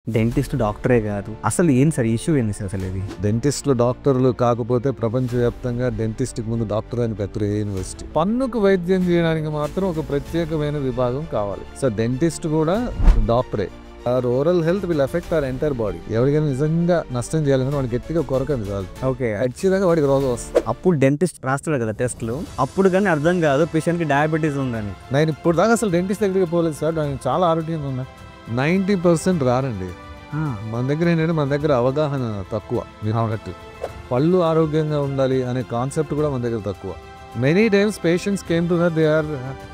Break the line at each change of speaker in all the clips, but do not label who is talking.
Dentist డాక్టరే గాదు. అసలు ఏంటి సార్ ఇష్యూ ఏంది సార్ అసలిది?
డెంటిస్టులు డాక్టర్లు కాకపోతే ప్రపంచవ్యాప్తంగా డెంటిస్ట్కి ముందు డాక్టర్ అని పెట్టరు ఏ యూనివర్సిటీ. పన్నుకు వైద్యం చేయడానికి మాత్రం ఒక ప్రత్యేకమైన విభాగం కావాలి. సో డెంటిస్ట్ కూడా డాక్టరే. Our oral health will affect our entire body. ఎవరికైనా నిజంగా నష్టం చేయాలని వాడికి గట్టిగా కొరకండి చాలు.
ఓకే.
ఖచ్చితంగా వాడికి రోగం వస్తుంది.
అప్పుడు డెంటిస్ట్ రాస్తాడు కదా టెస్ట్లు. అప్పుడు కానీ అర్థం కాదు పేషెంట్కి డయాబెటీస్ ఉందని.
నేను ఇప్పుడు దాకా అసలు డెంటిస్ట్ దగ్గరికి పోలేదు సార్. నేను చాలా ఆరోగ్యంగా ఉన్నా. 90% రారండి. మన దగ్గర ఏంటంటే మన దగ్గర అవగాహన తక్కువ. మీరు అన్నట్టు పళ్ళు ఆరోగ్యంగా ఉండాలి అనే కాన్సెప్ట్ కూడా మన దగ్గర తక్కువ. Many times patients came to that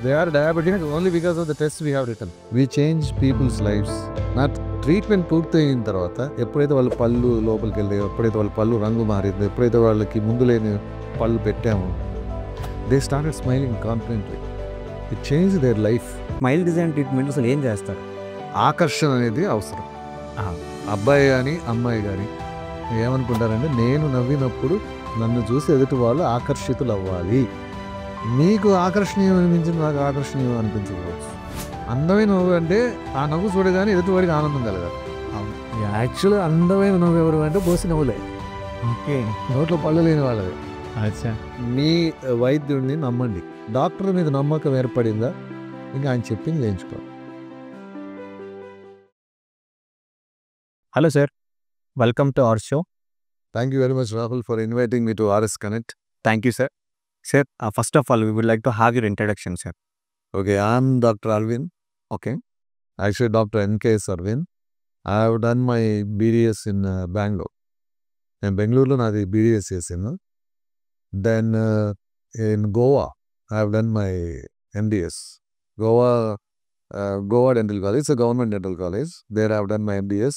they are diabetic only because of the test we have written. We change people's lifes. నా ట్రీట్మెంట్ పూర్తయిన తర్వాత ఎప్పుడైతే వాళ్ళ పళ్ళు లోపలికి వెళ్ళాయో, ఎప్పుడైతే వాళ్ళ పళ్ళు రంగు మారిందో, ఎప్పుడైతే వాళ్ళకి ముందు లేని పళ్ళు పెట్టామో, they started smiling confidently. It change their life.
Smile design treatment అసలు ఏం చేస్తారు?
ఆకర్షణ అనేది అవసరం. అబ్బాయి కానీ అమ్మాయి కానీ ఏమనుకుంటారంటే నేను నవ్వినప్పుడు నన్ను చూసి ఎదుటి వాళ్ళు ఆకర్షితులు అవ్వాలి. నీకు ఆకర్షణీయం అనిపించింది, నాకు ఆకర్షణీయం అనిపించవచ్చు. అందమైన నవ్వు అంటే ఆ నవ్వు చూడగానే ఎదుటివాడికి ఆనందం కలగాలి. యాక్చువల్గా అందమైన నవ్వు ఎవరు అంటే బోసి నవ్వులే.
ఓకే.
నోట్లో పళ్ళు లేని వాళ్ళది.
అచ్చా.
మీ వైద్యుడిని నమ్మండి. డాక్టర్ మీద నమ్మకం ఏర్పడిందా ఇంకా ఆయన చెప్పింది చేయించుకోవాలి.
Hello sir, welcome to our show.
Thank you very much, Rahul, for inviting me to RS Connect.
Thank you sir. Sir, first of all we would like to have your introduction sir.
Okay, I'm Dr. Arvind.
Okay.
Actually, Dr. NKS Arvind. I have done my BDS in Bangalore. In Bangalore, నాది BDS చేసాను. Then in Goa, I have done my MDS. Goa Dental College, it's a government dental college. There I have done my MDS.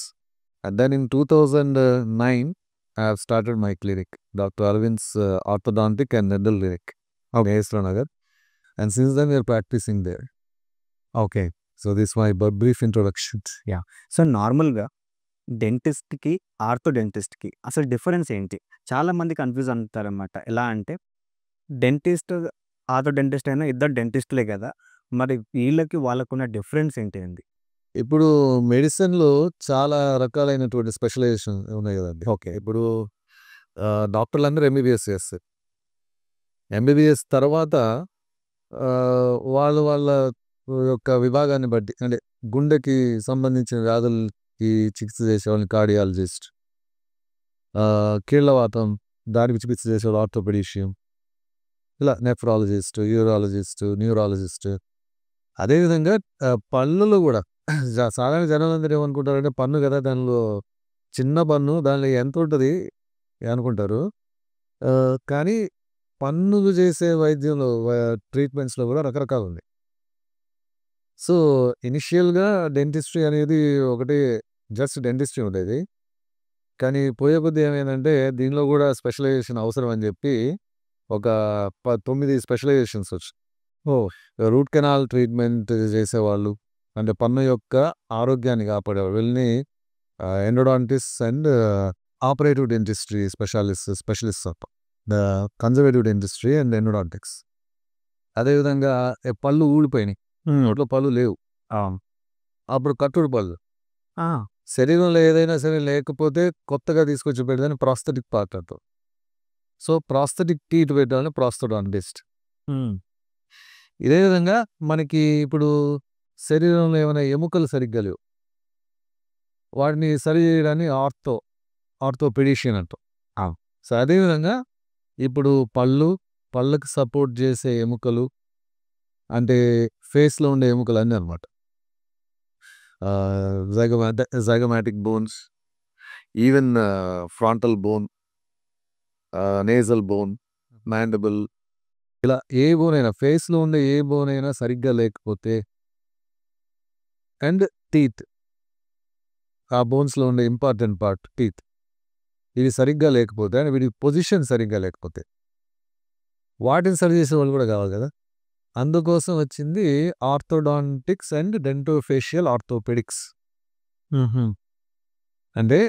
And then in 2009, I have started my clinic, Dr. Arvind's Orthodontic and Dental Clinic, Mahestra Nagar. And since then, we are practicing there.
Okay.
So this is my brief introduction.
So నార్మల్గా డెంటిస్ట్కి ortho డెంటిస్ట్కి అసలు difference ఏంటి? చాలా మంది confuse అంటారనమాట. ఎలా అంటే dentist ortho dentist అయినా ఇద్దరు డెంటిస్ట్లే కదా, మరి వీళ్ళకి వాళ్ళకున్న డిఫరెన్స్ ఏంటి?
ఇప్పుడు మెడిసిన్లో చాలా రకాలైనటువంటి స్పెషలైజేషన్ ఉన్నాయి కదండి.
ఓకే.
ఇప్పుడు డాక్టర్లు అందరూ ఎంబీబీఎస్ చేస్తారు. ఎంబీబీఎస్ తర్వాత వాళ్ళ యొక్క విభాగాన్ని బట్టి, అంటే గుండెకి సంబంధించిన వ్యాధులకి చికిత్స చేసేవాళ్ళని కార్డియాలజిస్ట్, కీళ్ళవాతం దానికి చికిత్స చేసేవాళ్ళు ఆర్థోపెడిషియం, ఇలా నెఫ్రాలజిస్ట్, యూరాలజిస్ట్, న్యూరాలజిస్ట్. అదేవిధంగా పళ్ళులో కూడా సాధారణ జనాలందరూ ఏమనుకుంటారంటే పన్ను కదా, దానిలో చిన్న పన్ను, దానిలో ఎంత ఉంటుంది అనుకుంటారు. కానీ పన్నులు చేసే వైద్యంలో ట్రీట్మెంట్స్లో కూడా రకరకాలు ఉంది. సో ఇనిషియల్గా డెంటిస్ట్రీ అనేది ఒకటి జస్ట్ డెంటిస్ట్రీ ఉండేది. కానీ పోయే కొద్దీ ఏమైందంటే దీనిలో కూడా స్పెషలైజేషన్ అవసరం అని చెప్పి ఒక 9 స్పెషలైజేషన్స్ వచ్చాయి. రూట్ కెనాల్ ట్రీట్మెంట్ చేసేవాళ్ళు, అంటే పన్ను యొక్క ఆరోగ్యాన్ని కాపాడేవాళ్ళు, వీళ్ళని endodontist and operative dentistry specialist the conservative dentistry and endodontics. అదేవిధంగా పళ్ళు ఊడిపోయినాయి, నోట్లో పళ్ళు లేవు, అప్పుడు కట్టుడు పళ్ళు. శరీరంలో ఏదైనా సరే లేకపోతే కొత్తగా తీసుకొచ్చి పెట్టదని ప్రాస్థెటిక్ పార్ట్ అంటారు. సో ప్రాస్థెటిక్ టీత్ పెట్టాలని ప్రాస్థోడాంటిస్ట్. ఇదే విధంగా మనకి ఇప్పుడు శరీరంలో ఏమైనా ఎముకలు సరిగ్గా లేవు, వాటిని సరి చేయడాన్ని ఆర్థోపెడిషియన్ అంటాం. సో అదేవిధంగా ఇప్పుడు పళ్ళకి సపోర్ట్ చేసే ఎముకలు, అంటే ఫేస్లో ఉండే ఎముకలు అన్నీ అనమాట. జైగమాటిక్ bones, even frontal bone, nasal bone, mandible, ఇలా ఏ బోన్ అయినా, ఫేస్లో ఉండే ఏ బోన్ అయినా సరిగ్గా లేకపోతే, అండ్ టీత్, ఆ బోన్స్లో ఉండే ఇంపార్టెంట్ పార్ట్ టీత్, ఇవి సరిగ్గా లేకపోతే, అండ్ వీటి పొజిషన్ సరిగ్గా లేకపోతే వాటిని సరి చేసే వాళ్ళు కూడా కావాలి కదా. అందుకోసం వచ్చింది ఆర్థోడాంటిక్స్ అండ్ డెంటోఫేషియల్ ఆర్థోపెడిక్స్. అంటే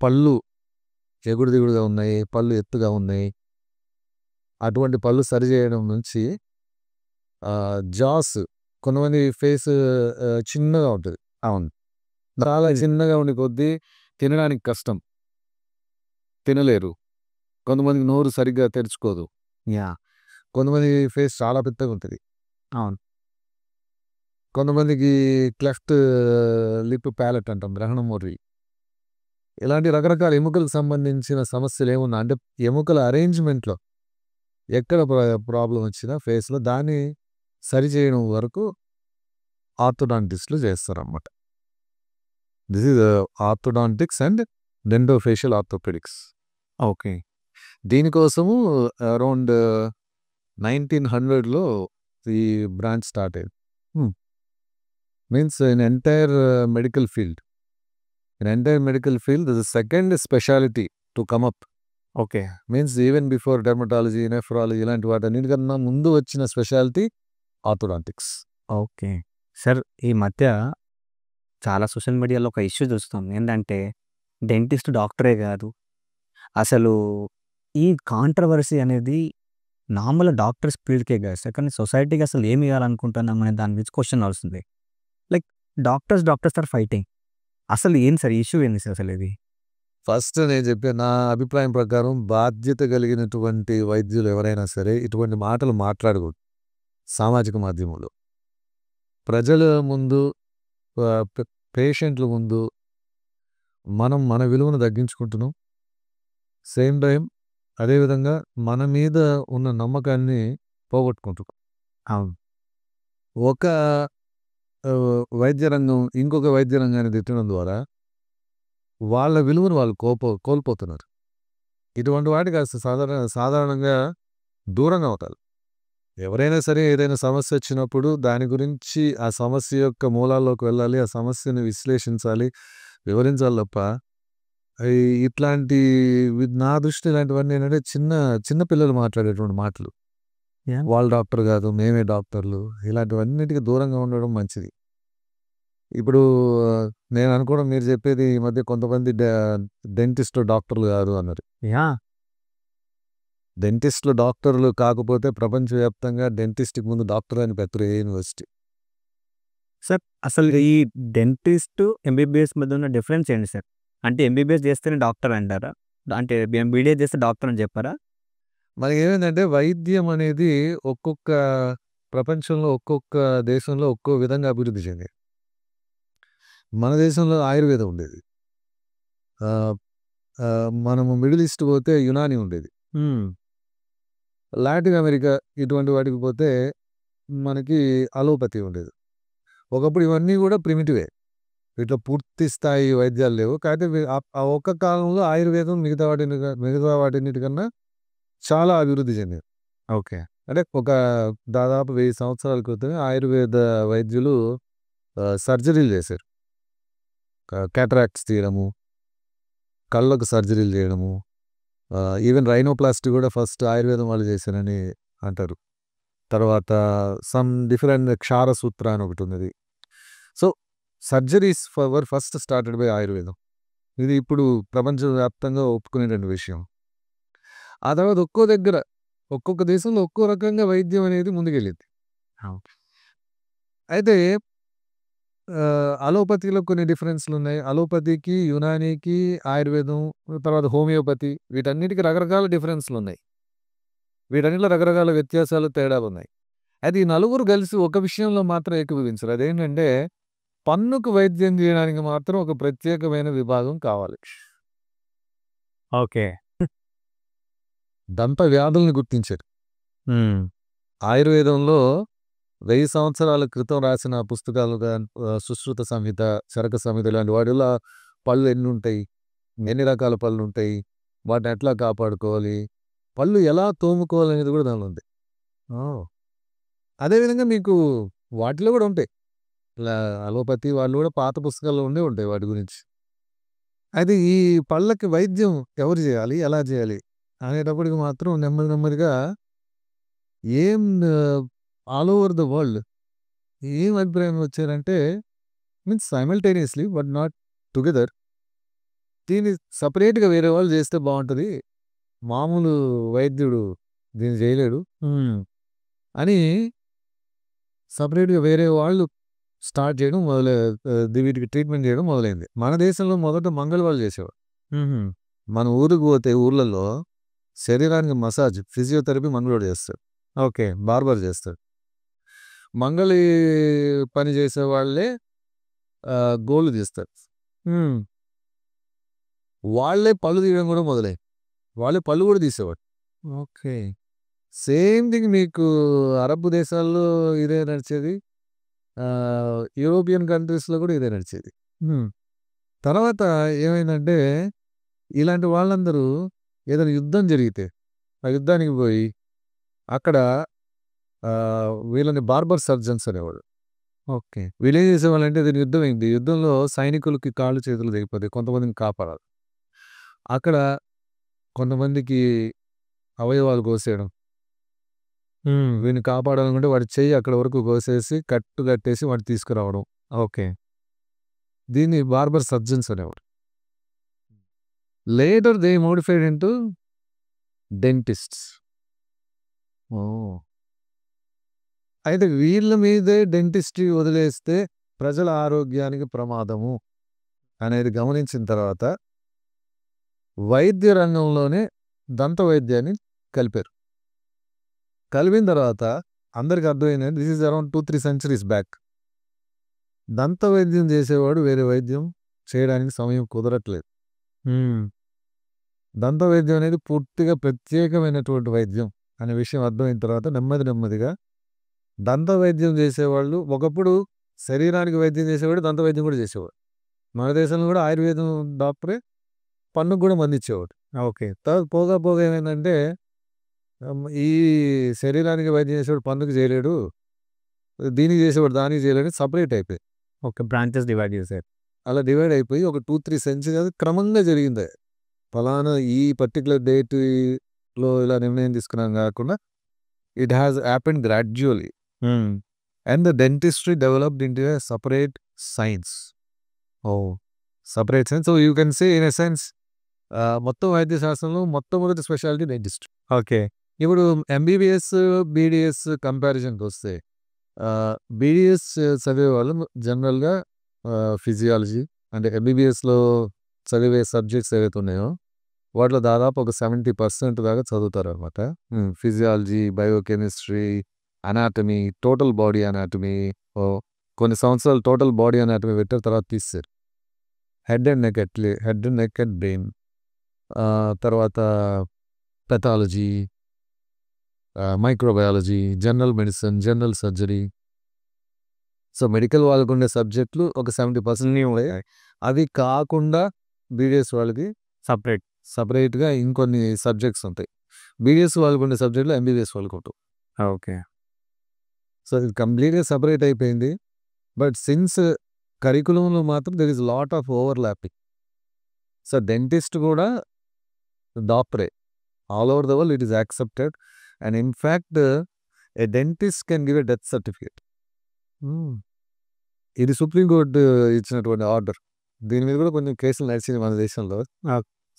పళ్ళు ఎగుడు దిగుడుగా ఉన్నాయి, పళ్ళు ఎత్తుగా ఉన్నాయి, అటువంటి పళ్ళు సరి చేయడం నుంచి జాస్, కొంతమంది ఫేస్ చిన్నగా ఉంటుంది, అవును, చాలా చిన్నగా ఉండి కొద్దీ తినడానికి కష్టం. తినలేరు. కొంతమందికి నోరు సరిగ్గా తెరుచుకోదు.
యాహ్!
కొంతమంది ఫేస్ చాలా పెద్దగుంటది.
అవును.
కొంతమందికి క్లెఫ్ట్ లిప్ ప్యాలెట్ అంటాం. గ్రహణం మొర్రి. ఇలాంటి రకరకాల ఎముకలకు సంబంధించిన సమస్యలేమున్నా అంటే ఎముకల అరేంజ్‌మెంట్‌లో ఎక్కడ ప్రాబ్లమ్ వచ్చినా ఫేస్‌లో దాన్ని సరిచేయడం వరకు ఆర్థోడాంటిస్ట్‌లు చేస్తారనమాట. This is orthodontics and dentofacial orthopaedics.
Okay.
దీనికోసము అరౌండ్ 1900లో ఈ బ్రాంచ్ స్టార్ట్ అయింది. Means in entire medical field. In entire medical field this is second speciality to come up.
Okay.
Means even before dermatology, nephrology ఇలాంటి వాటన్నిటికన్నా ముందు వచ్చిన speciality orthodontics.
Okay. Sir ఈ మధ్య చాలా సోషల్ మీడియాలో ఒక ఇష్యూ చూస్తాం. ఏందంటే డెంటిస్ట్ డాక్టరే గాదు. అసలు ఈ కాంట్రోవర్సీ అనేది నార్మల్ డాక్టర్స్ ఫీల్డ్‌కే గాదు సార్. కానీ సొసైటీకి అసలు ఏమి ఇయ్యాలనుకుంటున్నాం అనే దాని గురించి క్వెషన్ నడుస్తుంది. Like doctors are fighting. అసలు ఏంది సార్? ఇష్యూ ఏంది సార్ అసలిది?
ఫస్ట్ నేను చెప్పే నా అభిప్రాయం ప్రకారం బాధ్యత కలిగినటువంటి వైద్యులు ఎవరైనా సరే ఇటువంటి మాటలు మాట్లాడకూడదు సామాజిక మాధ్యమంలో. ప్రజల ముందు, పేషెంట్ల ముందు మనం మన విలువను తగ్గించుకుంటున్నాం. సేమ్ టైం అదేవిధంగా మన మీద ఉన్న నమ్మకాన్ని పోగొట్టుకుంటున్నాం.
అవును.
ఒక వైద్య రంగం ఇంకొక వైద్య రంగాన్ని తిట్టడం ద్వారా వాళ్ళ విలువను వాళ్ళు కోల్పోతున్నారు. ఇటువంటి వాటికి అసలు సాధారణంగా దూరంగా అవుతారు. ఎవరైనా సరే ఏదైనా సమస్య వచ్చినప్పుడు దాని గురించి ఆ సమస్య యొక్క మూలాల్లోకి వెళ్ళాలి. ఆ సమస్యను విశ్లేషించాలి, వివరించాలి తప్ప ఇట్లాంటి నా దృష్టిలో ఇలాంటివన్నీ ఏంటంటే చిన్న పిల్లలు మాట్లాడేటువంటి మాటలు.
యాహ్!
వాళ్ళు డాక్టర్ కాదు, మేమే డాక్టర్లు ఇలాంటివన్నిటికి దూరంగా ఉండడం మంచిది. ఇప్పుడు నేను అనుకోవడం మీరు చెప్పేది ఈ మధ్య కొంతమంది డెంటిస్ట్‌లు డాక్టర్లు కాదు అన్నారు.
యాహ్!
డెంటిస్ట్‌లు డాక్టర్లు కాకపోతే ప్రపంచవ్యాప్తంగా డెంటిస్ట్‌కి ముందు డాక్టర్ అని పెట్టరు ఏ యూనివర్సిటీ.
సార్ అసలు ఈ డెంటిస్ట్, ఎంబీబీఎస్ మధ్య ఉన్న డిఫరెన్స్ ఏంటి సార్? అంటే ఎంబీబీఎస్ చేస్తేనే డాక్టర్ అంటారా? అంటే బీడీఎస్ చేస్తే డాక్టర్ అని చెప్పారా?
మనకేమైందంటే వైద్యం అనేది ఒక్కొక్క ప్రపంచంలో ఒక్కొక్క దేశంలో ఒక్కో విధంగా అభివృద్ధి చెందింది. మన దేశంలో ఆయుర్వేదం ఉండేది. ఆహ్, మనము మిడిల్ ఈస్ట్ పోతే యునాని ఉండేది.
హ్మ్.
లాటిన్ అమెరికా ఇటువంటి వాటికి పోతే మనకి అలోపతి ఉండేది. ఒకప్పుడు ఇవన్నీ కూడా ప్రిమిటివే. ఇట్లా పూర్తి స్థాయి వైద్యాలు లేవు. కాకపోతే ఆ ఒక్క కాలంలో ఆయుర్వేదం మిగతా వాటన్నిటికన్నా చాలా అభివృద్ధి చెందింది.
ఓకే.
అంటే ఒక దాదాపు 1000 సంవత్సరాల క్రితమే ఆయుర్వేద వైద్యులు సర్జరీలు చేశారు. క్యాటరాక్ట్స్ తీయడము, కళ్ళకు సర్జరీలు చేయడము, ఈవెన్ రైనోప్లాస్టీ కూడా ఫస్ట్ ఆయుర్వేదం వాళ్ళు చేశారని అంటారు. తర్వాత సమ్ డిఫరెంట్ క్షారసూత్ర అని ఒకటి ఉన్నది. So surgeries were first started by ఆయుర్వేదం. ఇది ఇప్పుడు ప్రపంచవ్యాప్తంగా ఒప్పుకునేటువంటి విషయం. ఆ తర్వాత ఒక్కొక్క దేశంలో ఒక్కో రకంగా వైద్యం అనేది ముందుకెళ్ళింది.
అవును.
అయితే అలోపతిలో కొన్ని డిఫరెన్స్‌లున్నాయి. అలోపతికి, యునానీకి, ఆయుర్వేదం, తర్వాత హోమియోపతి వీటన్నిటికి రకరకాల డిఫరెన్స్‌లున్నాయి. వీటన్నిటిలో రకరకాల వ్యత్యాసాలు, తేడాలున్నాయి. అయితే ఈ నలుగురు కలిసి ఒక విషయంలో మాత్రం ఏకీభవించరు. అదేంటంటే పన్నుకు వైద్యం చేయడానికి మాత్రం ఒక ప్రత్యేకమైన విభాగం కావాలి.
ఓకే.
దంత వ్యాధుల్ని గుర్తించారు.
హ్మ్.
ఆయుర్వేదంలో 1000 సంవత్సరాల క్రితం రాసిన పుస్తకాలుగా సుశ్రుత సంహిత, చరక సంహిత ఇలాంటి వాటిల్లో పళ్ళు ఎన్నుంటాయి, ఎన్ని రకాల పళ్ళుంటాయి, వాటిని ఎట్లా కాపాడుకోవాలి, పళ్ళు ఎలా తోముకోవాలనేది కూడా దానిలో ఉంది.
ఓహ్!
అదేవిధంగా మీకు వాటిలో కూడా ఉంటాయి. ఇలా అలోపతి వాళ్ళు కూడా పాత పుస్తకాల్లో ఉండే ఉంటాయి వాటి గురించి. అయితే ఈ పళ్ళకి వైద్యం ఎవరు చేయాలి? ఎలా చేయాలి? అనేటప్పటికి మాత్రం నెమ్మదిగా ఏం ఆల్ ఓవర్ ద వరల్డ్ ఏం అభిప్రాయం వచ్చారంటే means simultaneously but not together. దీన్ని సెపరేట్‌గా వేరే వాళ్ళు చేస్తే బావుంటది. మామూలు వైద్యుడు దీన్ని చేయలేడు
హ్మ్.
అని సెపరేట్‌గా వేరే వాళ్ళు స్టార్ట్ చేయడం వీటికి ట్రీట్మెంట్ చేయడం మొదలైంది. మన దేశంలో మొదట మంగళవాళ్ళు చేసేవారు. మన ఊరికి పోతే ఊర్లలో శరీరానికి మసాజ్, ఫిజియోథెరపీ మంగళోడు చేస్తాడు.
ఓకే.
బార్బర్ చేస్తాడు. మంగళి పని చేసే వాళ్ళే గోళ్ళు తీస్తారు. వాళ్ళే పళ్ళు తీయడం కూడా మొదలైంది. వాళ్ళే పళ్ళు కూడా తీసేవాడు.
ఓకే.
సేమ్ థింగ్ మీకు అరబ్ దేశాల్లో ఇదే నడిచేది. యూరోపియన్ కంట్రీస్లో కూడా ఇదే నడిచేది. తర్వాత ఏమైందంటే ఇలాంటి వాళ్ళందరూ ఏదైనా యుద్ధం జరిగితే ఆ యుద్ధానికి పోయి అక్కడ వీళ్ళని బార్బర్ సర్జన్స్ అనేవాడు.
ఓకే.
వీళ్ళు ఏం చేసేవాళ్ళంటే ఇది యుద్ధం అయింది. యుద్ధంలో సైనికులకి కాళ్ళు చేతులు తెగిపోతాయి. కొంతమందిని కాపాడాలి. అక్కడ కొంతమందికి అవయవాలు కోసేయడం, వీడిని కాపాడాలనుకుంటే వాడి చెయ్యి అక్కడ వరకు కోసేసి కట్టేసి వాడిని తీసుకురావడం.
ఓకే.
దీన్ని బార్బర్ సర్జన్స్ అనేవారు. Later they modified into dentists. అయితే వీళ్ళ మీదే డెంటిస్ట్రీ వదిలేస్తే ప్రజల ఆరోగ్యానికి ప్రమాదము అనేది గమనించిన తర్వాత వైద్య రంగంలోనే దంత వైద్యాన్ని కలిపారు. కలిపిన తర్వాత అందరికి అర్థమైంది this is around 2-3 centuries back. దంత వైద్యం చేసేవాడు వేరే వైద్యం చేయడానికి సమయం కుదరట్లేదు. దంత వైద్యం అనేది పూర్తిగా ప్రత్యేకమైనటువంటి వైద్యం అనే విషయం అర్థమైన తర్వాత నెమ్మదిగా దంత వైద్యం చేసేవాళ్ళు ఒకప్పుడు శరీరానికి వైద్యం చేసేవాడు, దంత వైద్యం కూడా చేసేవాడు. మన దేశంలో కూడా ఆయుర్వేదం డాక్టరే పన్నుకు కూడా మంది ఇచ్చేవాడు.
ఓకే.
తర్వాత పోగా ఏమైందంటే ఈ శరీరానికి వైద్యం చేసేవాడు పన్నుకు చేయలేడు, దీనికి చేసేవాడు దానికి చేయలేడు, సపరేట్ అయిపోయి
ఓకే. బ్రాంచెస్ డివైడ్ చేశారు.
అలా డివైడ్ అయిపోయి ఒక 2-3 centuries క్రమంగా జరిగింది. ఫలానా ఈ పర్టికులర్ డేట్లో ఇలా నిర్ణయం తీసుకున్నాం కాకుండా it has happened gradually. And the dentistry developed into a separate science. Separate science. So you can say in a sense మొత్తం వైద్య శాస్త్రంలో మొట్టమొదటి స్పెషాలిటీ డెంటిస్ట్.
ఓకే.
ఇప్పుడు ఎంబీబీఎస్, బీడీఎస్ కంపారిజన్కి వస్తే బీడీఎస్ చదివే వాళ్ళు జనరల్గా ఫిజియాలజీ అంటే ఎంబీబీఎస్లో చదివే సబ్జెక్ట్స్ ఏవైతే ఉన్నాయో వాటిలో దాదాపు ఒక 70% దాకా చదువుతారు అనమాట. Physiology, biochemistry, anatomy, total body anatomy. కొన్ని సంవత్సరాలు టోటల్ బాడీ అనాటమీ పెట్టారు, తర్వాత తీస్తారు. Head and neck and brain, తర్వాత pathology, microbiology, general medicine, general surgery. So medical వాళ్ళకు ఉండే సబ్జెక్టులు ఒక 70% ఉన్నాయి. అవి కాకుండా బీడీఎస్ వాళ్ళకి సపరేట్గా ఇంకొన్ని సబ్జెక్ట్స్ ఉంటాయి. బీడీఎస్ వాళ్ళకు ఉండే సబ్జెక్టులు ఎంబీబీఎస్ వాళ్ళకు ఉంటాయి.
ఓకే.
సో ఇది కంప్లీట్గా సపరేట్ అయిపోయింది. బట్ సిన్స్ కరికులంలో మాత్రం there is lot of overlapping. So dentist కూడా డాక్టరే. All over the world it is accepted. And in fact A dentist can give a death certificate. ఇది సుప్రీంకోర్టు ఇచ్చినటువంటి ఆర్డర్. దీని మీద కూడా కొంచెం కేసులు నడిచింది మన దేశంలో.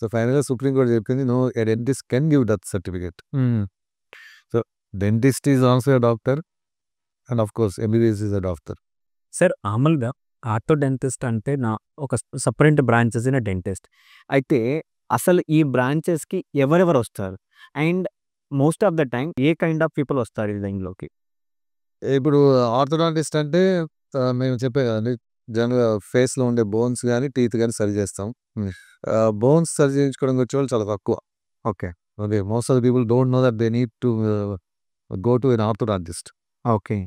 సో ఫైనల్గా సుప్రీంకోర్టు చెప్పింది no, a dentist can give death certificate. So dentist is also a doctor and of course MBBS is a doctor.
Sir మామూలుగా ఆర్థో డెంటిస్ట్ అంటే ఒక సపరేట్ బ్రాంచెస్ ఇన్ డెంటిస్ట్. అయితే అసలు ఈ బ్రాంచెస్కి ఎవరెవరు వస్తారు and most of the time A kind of people వస్తారు దీనిలోకి?
ఇప్పుడు ఆర్థోడాంటిస్ట్ అంటే మేము చెప్పే కదండి, జనరల్గా ఫేస్లో ఉండే బోన్స్ కానీ టీత్ కానీ సరి చేస్తాం. బోన్స్ సరి చేయించుకోవడానికి వచ్చే వాళ్ళు చాలా తక్కువ.
Okay.
Most of the people don't know that they need to go to an orthodontist.
Okay.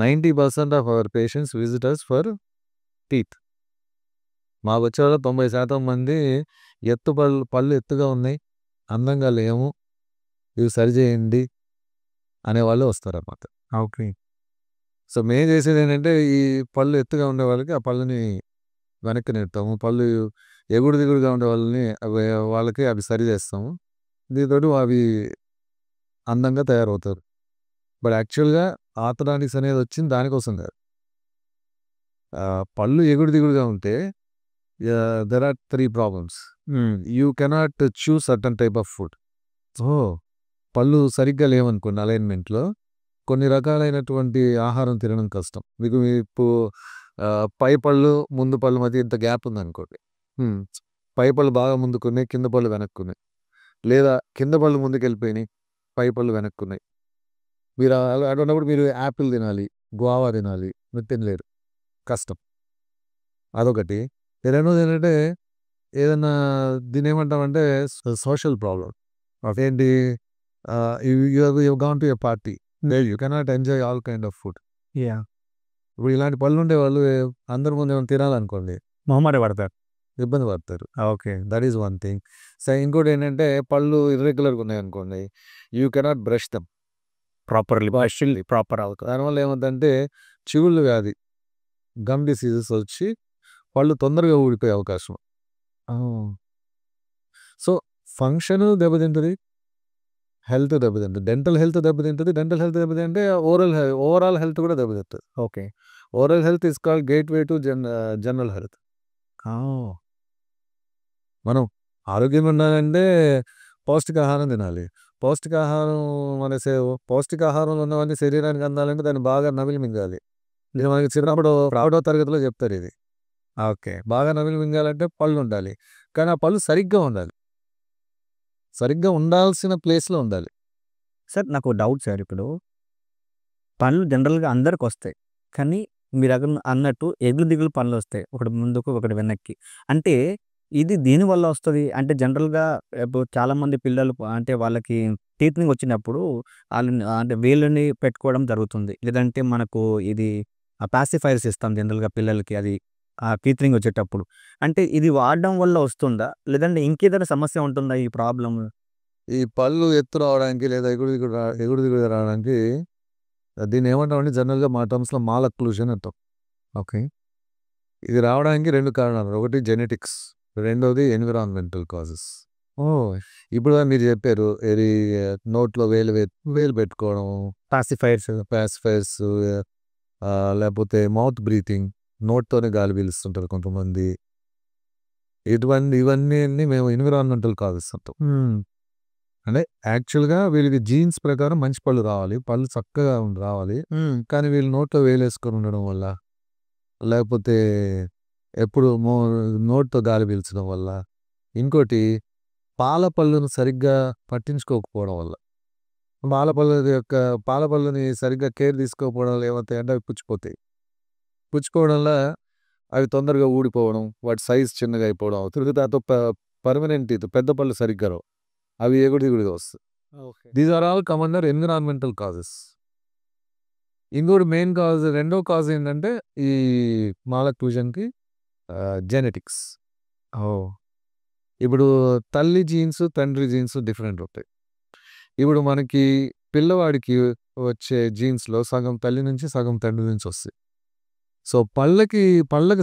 90% of our patients visitors for teeth. మాకు వచ్చే వాళ్ళు 90% మంది పళ్ళు ఎత్తుగా ఉన్నాయి, అందంగా లేము, ఇవి సరిచేయండి అనేవాళ్ళు వస్తారన్నమాట.
ఓకే.
సో మేము చేసేది ఏంటంటే ఈ పళ్ళు ఎత్తుగా ఉండే వాళ్ళకి ఆ పళ్ళని వెనక్కి నెడతాము, పళ్ళు ఎగుడు ఉండే వాళ్ళకి అవి సరి చేస్తాము. దీంతో అవి అందంగా తయారవుతారు. బట్ యాక్చువల్గా ఆర్థోడాంటిక్స్ అనేది వచ్చింది దానికోసం కాదు. పళ్ళు ఎగుడుగా ఉంటే there are 3 problems. You cannot chews certain type of food. So పళ్ళు సరిగ్గా లేవనుకోండి అలైన్మెంట్లో, కొన్ని రకాలైనటువంటి ఆహారం తినడం కష్టం. మీకు ఇప్పుడు పై పళ్ళు, ముందు పళ్ళు మధ్య ఇంత గ్యాప్ ఉందనుకోండి. పై పళ్ళు బాగా ముందుకున్నాయి, కింద పళ్ళు వెనక్కున్నాయి. లేదా కింద పళ్ళు ముందుకెళ్ళిపోయినాయి, పై పళ్ళు వెనక్కున్నాయి. మీరు అటువంటిప్పుడు మీరు యాపిల్ తినాలి, గువావా తినాలి, మీరు తినలేరు, కష్టం. అదొకటి. రెండోది ఏంటంటే ఏదన్నా దీన్నేమంటామంటే సోషల్ ప్రాబ్లమ్. అదేంటి you gone to a party where you cannot enjoy all kind of food.
Yeah!
ఇప్పుడు ఇలాంటి పళ్ళు ఉండే వాళ్ళు అందరి ముందు ఏమైనా తినాలనుకోండి
మొహమాట పడతారు.
ఇబ్బంది పడతారు.
Okay.
That is one thing. So ఇంకోటి ఏంటంటే పళ్ళు ఇర్రెగ్యులర్గా ఉన్నాయనుకోండి, you cannot brush them
properly proper అవుతుంది.
దానివల్ల ఏమవుతుందంటే చిగుళ్ళు వ్యాధి, గమ్ డిసీజెస్ వచ్చి పళ్ళు తొందరగా ఊడిపోయే అవకాశం. సో ఫంక్షన్ దెబ్బతింటుంది, హెల్త్ దెబ్బతింటుంది. డెంటల్ హెల్త్ దెబ్బతింటుంది. డెంటల్ హెల్త్ దెబ్బతింటే ఓవరాల్ హెల్త్ కూడా దెబ్బతింటుంది.
Okay.
Oral health is called gateway to general health. మనం ఆరోగ్యంగా ఉండాలంటే పౌష్టికాహారం తినాలి. పౌష్టికాహారంలో ఉన్నవన్నీ శరీరానికి అందాలంటే దాన్ని బాగా నమిలి మింగాలి. ఇది మనకి చిన్నప్పుడు 1వ తరగతిలో చెప్తారు ఇది.
ఓకే.
బాగా నమిలి మింగాలంటే పళ్ళు ఉండాలి. కానీ ఆ పళ్ళు సరిగ్గా ఉండాలి. సరిగ్గా ఉండాల్సిన ప్లేస్‌లో ఉండాలి.
సార్ నాకు డౌట్ సార్ ఇప్పుడు. పళ్ళు జనరల్‌గా అందరికొస్తాయి. కానీ అన్నట్టు ఎగులు దిగులు పళ్ళొస్తాయి. ఒకటి ముందుకు, ఒకటి వెనక్కి. అంటే ఇది దేనివల్ల వస్తది? అంటే జనరల్‌గా ఇప్పుడు చాలామంది పిల్లలు అంటే వాళ్ళకి టీతింగ్ వచ్చినప్పుడు ఆళ్ళని అంటే వేళ్ళని పెట్టుకోవడం జరుగుతుంది. లేదంటే మనకు ఇది పాసిఫైయర్స్ ఇస్తాం జనరల్‌గా పిల్లలకి అది టీతింగ్ వచ్చేటప్పుడు. అంటే ఇది వాడడం వల్ల వస్తుందా? లేదంటే ఇంకేదైనా సమస్య ఉంటుందా ఈ ప్రాబ్లమ్?
ఈ పళ్ళు ఎత్తు రావడానికి లేదా ఎగుడు దిగుడు రావడానికి దీన్ని ఏమంటామంటే జనరల్‌గా మా టర్మ్స్‌లో మాల్ అక్లూజన్ అంటాం.
ఓకే.
ఇది రావడానికి 2 కారణాలు. ఒకటి జెనెటిక్స్, రెండోది ఎన్విరాన్మెంటల్ కాజెస్.
ఓహ్!
ఇప్పుడు మీరు చెప్పారు ఏది నోట్లో వేలు పెట్టుకోవడం, పాసిఫైర్స్ లేకపోతే మౌత్ బ్రీతింగ్, నోట్‌తోనే గాలి పీలుస్తుంటారు కొంతమంది. ఇవన్నీ మేము ఎన్విరాన్మెంటల్ కాజెస్ అంటాం. అంటే యాక్చువల్‌గా వీళ్ళకి జీన్స్ ప్రకారం మంచి పళ్ళు రావాలి. పళ్ళు చక్కగా రావాలి. కానీ వీళ్ళు నోట్లో వేలేసుకొని ఉండడం వల్ల, లేకపోతే ఎప్పుడు నోటితో గాలి పీల్చడం వల్ల, ఇంకోటి పాల పళ్ళును సరిగ్గా పట్టించుకోకపోవడం వల్ల, పాల పళ్ళుని సరిగ్గా కేర్ తీసుకోకపోవడం వల్ల ఏమవుతాయంటే అవి పుచ్చిపోతాయి. పుచ్చుకోవడం వల్ల అవి తొందరగా ఊడిపోవడం, వాటి సైజ్ చిన్నగా అయిపోవడం అవుతుంది. దాంతో పర్మనెంట్ టీత్ పెద్ద పళ్ళు సరిగ్గా రావు. అవి ఎగుడు దిగుడుగా వస్తాయి. These are all come under environmental causes. ఇంకోటి మెయిన్ కాజ్, రెండో కాజ్ ఏంటంటే ఈ మాల్ అక్లూజన్‌కి జెనెటిక్స్.
ఓహ్!
ఇప్పుడు తల్లి జీన్స్, తండ్రి జీన్స్ డిఫరెంట్ ఉంటాయి. ఇప్పుడు మనకి పిల్లవాడికి వచ్చే జీన్స్‌లో సగం తల్లి నుంచి, సగం తండ్రి నుంచి వస్తాయి. సో పళ్ళకి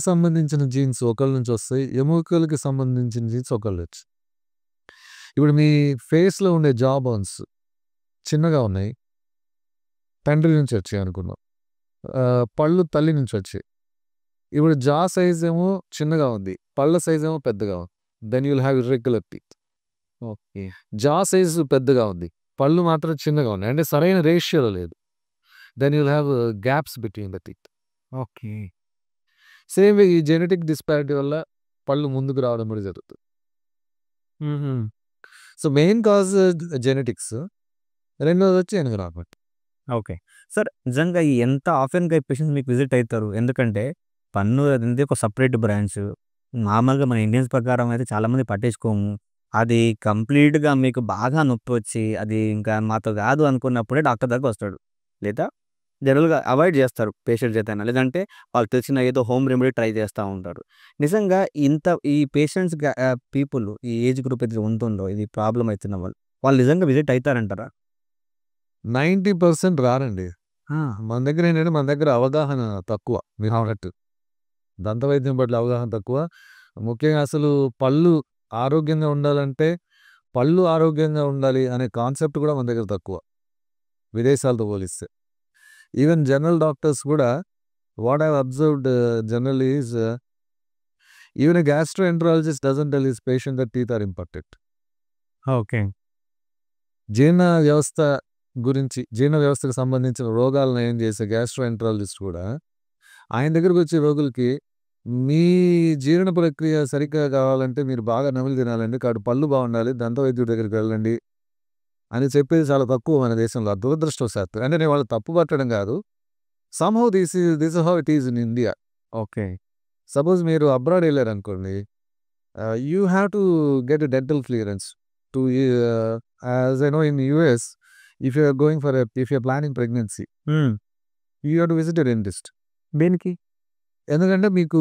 సంబంధించిన జీన్స్ ఒకళ్ళ నుంచి వస్తాయి. ఎముకలకి సంబంధించిన జీన్స్ ఒకళ్ళ నుంచి. ఇప్పుడు మీ ఫేస్‌లో ఉండే జా బోన్స్ చిన్నగా ఉన్నాయి. తండ్రి నుంచి వచ్చాయి అనుకుందాం. పళ్ళు తల్లి నుంచి వచ్చాయి. ఇప్పుడు జా సైజ్ ఏమో చిన్నగా ఉంది. పళ్ళ సైజ్ ఏమో పెద్దగా ఉంది. Then you will have irregular teeth.
Okay.
Jaw size పెద్దగా ఉంది. పళ్ళు మాత్రం చిన్నగా ఉన్నాయి. అంటే సరైన రేషియోలో లేదు. Then you will have gaps between the teeth.
Okay.
Same ఈ జెనెటిక్ డిస్పారిటీ వల్ల పళ్ళు ముందుకు రావడం కూడా జరుగుతుంది. So main cause genetics. రెండోది వచ్చి ఎన్విరాన్మెంట్.
ఓకే. సార్ నిజంగా ఎంత ఆఫెన్‌గా ఈ పేషెంట్స్ మీకు విజిట్ అయితారు? ఎందుకంటే పన్ను అనేది ఒక సెపరేట్ బ్రాంచ్. నార్మల్‌గా మన ఇండియన్స్ ప్రకారం అయితే చాలామంది పట్టించుకోము. అది కంప్లీట్‌గా మీకు బాగా నొప్పొచ్చి అది ఇంకా మాతో కాదు అనుకున్నప్పుడే డాక్టర్ దగ్గరకొస్తాడు. లేదా జనరల్‌గా అవాయిడ్ చేస్తారు పేషెంట్స్ ఏదైనా. లేదంటే వాళ్ళకి తెలిసిన ఏదో హోమ్ రెమెడీ ట్రై చేస్తా ఉంటారు. నిజంగా ఈ పేషెంట్స్ పీపుల్ ఈ ఏజ్ గ్రూప్ ఏదైతే ఉంటుందో ఇది ప్రాబ్లమ్ అయితున్న వాళ్ళు నిజంగా విజిట్ అయితారంటారా?
90% రారండి.
ఆ!
మన దగ్గర అవగాహన తక్కువ. మీరు అన్నట్టు. దంతవైద్యం పట్ల అవగాహన తక్కువ. ముఖ్యంగా అసలు పళ్ళు ఆరోగ్యంగా ఉండాలంటే, పళ్ళు ఆరోగ్యంగా ఉండాలి అనే కాన్సెప్ట్ కూడా మన దగ్గర తక్కువ. విదేశాలతో పోలిస్తే. ఈవెన్ జనరల్ డాక్టర్స్ కూడా what I have observed generally is even a gastroenterologist doesn't tell his patient that teeth are important.
Okay.
జీర్ణ వ్యవస్థ గురించి జీర్ణ వ్యవస్థకు సంబంధించిన రోగాలు నయం చేసే గ్యాస్ట్రోఎంట్రాలజిస్ట్ కూడా ఆయన దగ్గరికి వచ్చే రోగులకి మీ జీర్ణ ప్రక్రియ సరిగ్గా కావాలంటే మీరు బాగా నమిలి తినాలండి, కాబట్టి పళ్ళు బాగుండాలి, దంత వైద్యుడి దగ్గరికి వెళ్ళండి అని చెప్పేది చాలా తక్కువ మన దేశంలో. దురదృష్టవశాత్తు. అంటే నేను వాళ్ళు తప్పు పట్టడం కాదు. Somehow this how it is in India.
Okay.
Suppose మీరు అబ్రాడ్ వెళ్ళారనుకోండి, you have to get a dental clearance to as I know in US if you are going for if you are planning pregnancy you have to visit a dentist.
దేనికి?
ఎందుకంటే మీకు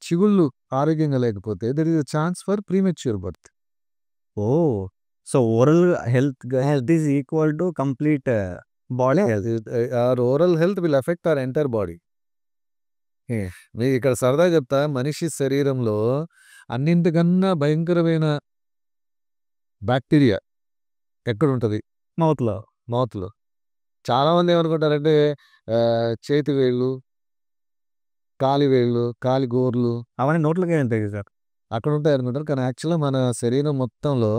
చిగుళ్ళు ఆరోగ్యంగా లేకపోతే there is a chance for premature birth.
Oh! So, oral health is equal to complete body health.
our oral health will affect our entire body. మీకు ఇక్కడ సరదా చెప్తా, మనిషి శరీరంలో అన్నింటికన్నా భయంకరమైన బ్యాక్టీరియా ఎక్కడుంటది?
మౌత్‌లో.
మౌత్‌లో. చాలామంది ఏమనుకుంటారంటే చేతి వేళ్ళు, కాలి వేళ్ళు, కాలి గోర్లు
అవన్నీ నోట్లోకే వెళ్తాయి సార్.
అక్కడ ఉంటాయి అనుకుంటారు. కానీ యాక్చువల్‌గా మన శరీరం మొత్తంలో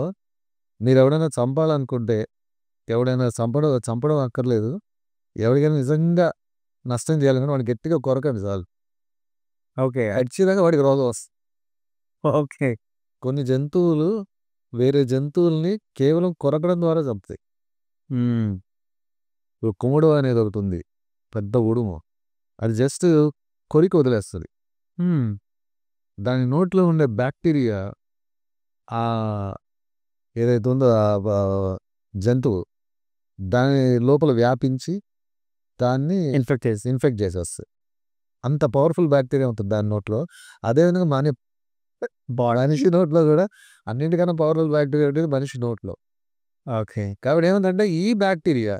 మీరు ఎవడైనా చంపాలనుకుంటే, ఎవడైనా చంపడం అక్కర్లేదు. ఎవరికైనా నిజంగా నష్టం చేయాలనుకుంటే వాడిని గట్టిగా కొరకండి చాలు.
ఓకే.
ఖచ్చితంగా వాడికి రోగం వస్తుంది.
ఓకే.
కొన్ని జంతువులు వేరే జంతువుల్ని కేవలం కొరకడం ద్వారా చంపుతాయి. ఇప్పుడు కుముడు అనేది ఒకటి ఉంది, పెద్ద ఉడుము. అది జస్ట్ కొరికి వదిలేస్తుంది. దాని నోట్లో ఉండే బ్యాక్టీరియా ఏదైతే ఉందో జంతువు దాని లోపల వ్యాపించి దాన్ని ఇన్ఫెక్ట్ చేసేస్తుంది. అంత పవర్ఫుల్ బ్యాక్టీరియా ఉంటుంది దాని నోట్లో. అదేవిధంగా మనిషి నోట్లో కూడా అన్నింటికన్నా పవర్ఫుల్ బ్యాక్టీరియా ఉంటుంది మనిషి నోట్లో.
ఓకే.
కాబట్టి ఏముందంటే ఈ బ్యాక్టీరియా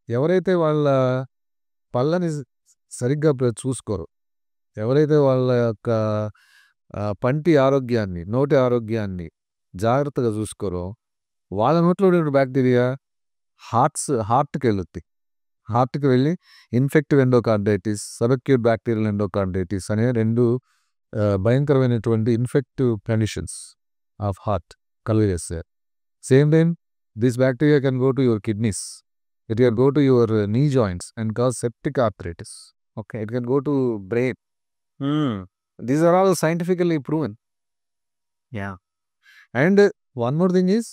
ఎవరైతే వాళ్ళ పళ్ళని సరిగ్గా చూసుకోరు, ఎవరైతే వాళ్ళ యొక్క పంటి ఆరోగ్యాన్ని, నోటి ఆరోగ్యాన్ని జాగ్రత్తగా చూసుకోరో వాళ్ళ నోట్లో ఉండే బ్యాక్టీరియా హార్ట్కి వెళ్ళుద్ది. హార్ట్కి వెళ్ళి infective endocarditis, subacute bacterial endocarditis అనే 2 భయంకరమైనటువంటి ఇన్ఫెక్టివ్ కండిషన్స్ ఆఫ్ హార్ట్ కలుగజేస్తాయి. Same time this bacteria can go to your kidneys, it can go to your knee joints and cause septic arthritis.
Okay.
It can go to brain. These are all scientifically proven.
Yeah!
And one more thing is,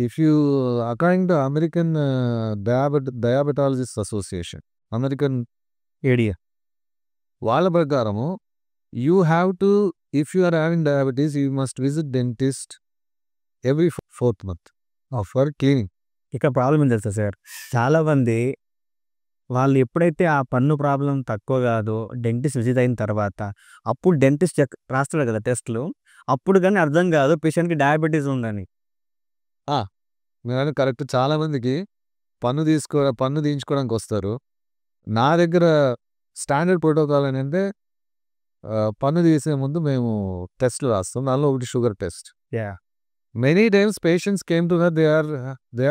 if you, according to American Diabetologists Association, American
ఏడియా.
వాళ్ళ ప్రకారము you have to, if you are having diabetes, you must visit dentist every 4th month for cleaning.
ఇక్కడ problem ఏం తెలుసా sir? చాలామంది వాళ్ళు ఎప్పుడైతే ఆ పన్ను ప్రాబ్లం తక్కువ కాదో డెంటిస్ట్ విజిట్ అయిన తర్వాత అప్పుడు డెంటిస్ట్ రాస్తాడు కదా టెస్ట్లు, అప్పుడు కానీ అర్థం కాదు పేషెంట్కి డయాబెటీస్ ఉందని.
మీరు కరెక్ట్. చాలామందికి పన్ను తీయించుకోవడానికి వస్తారు. నా దగ్గర స్టాండర్డ్ ప్రోటోకాల్ ఏంటంటే పన్ను తీసే ముందు మేము టెస్ట్లు రాస్తాం. దానిలో ఒకటి sugar test. Many times patients came to they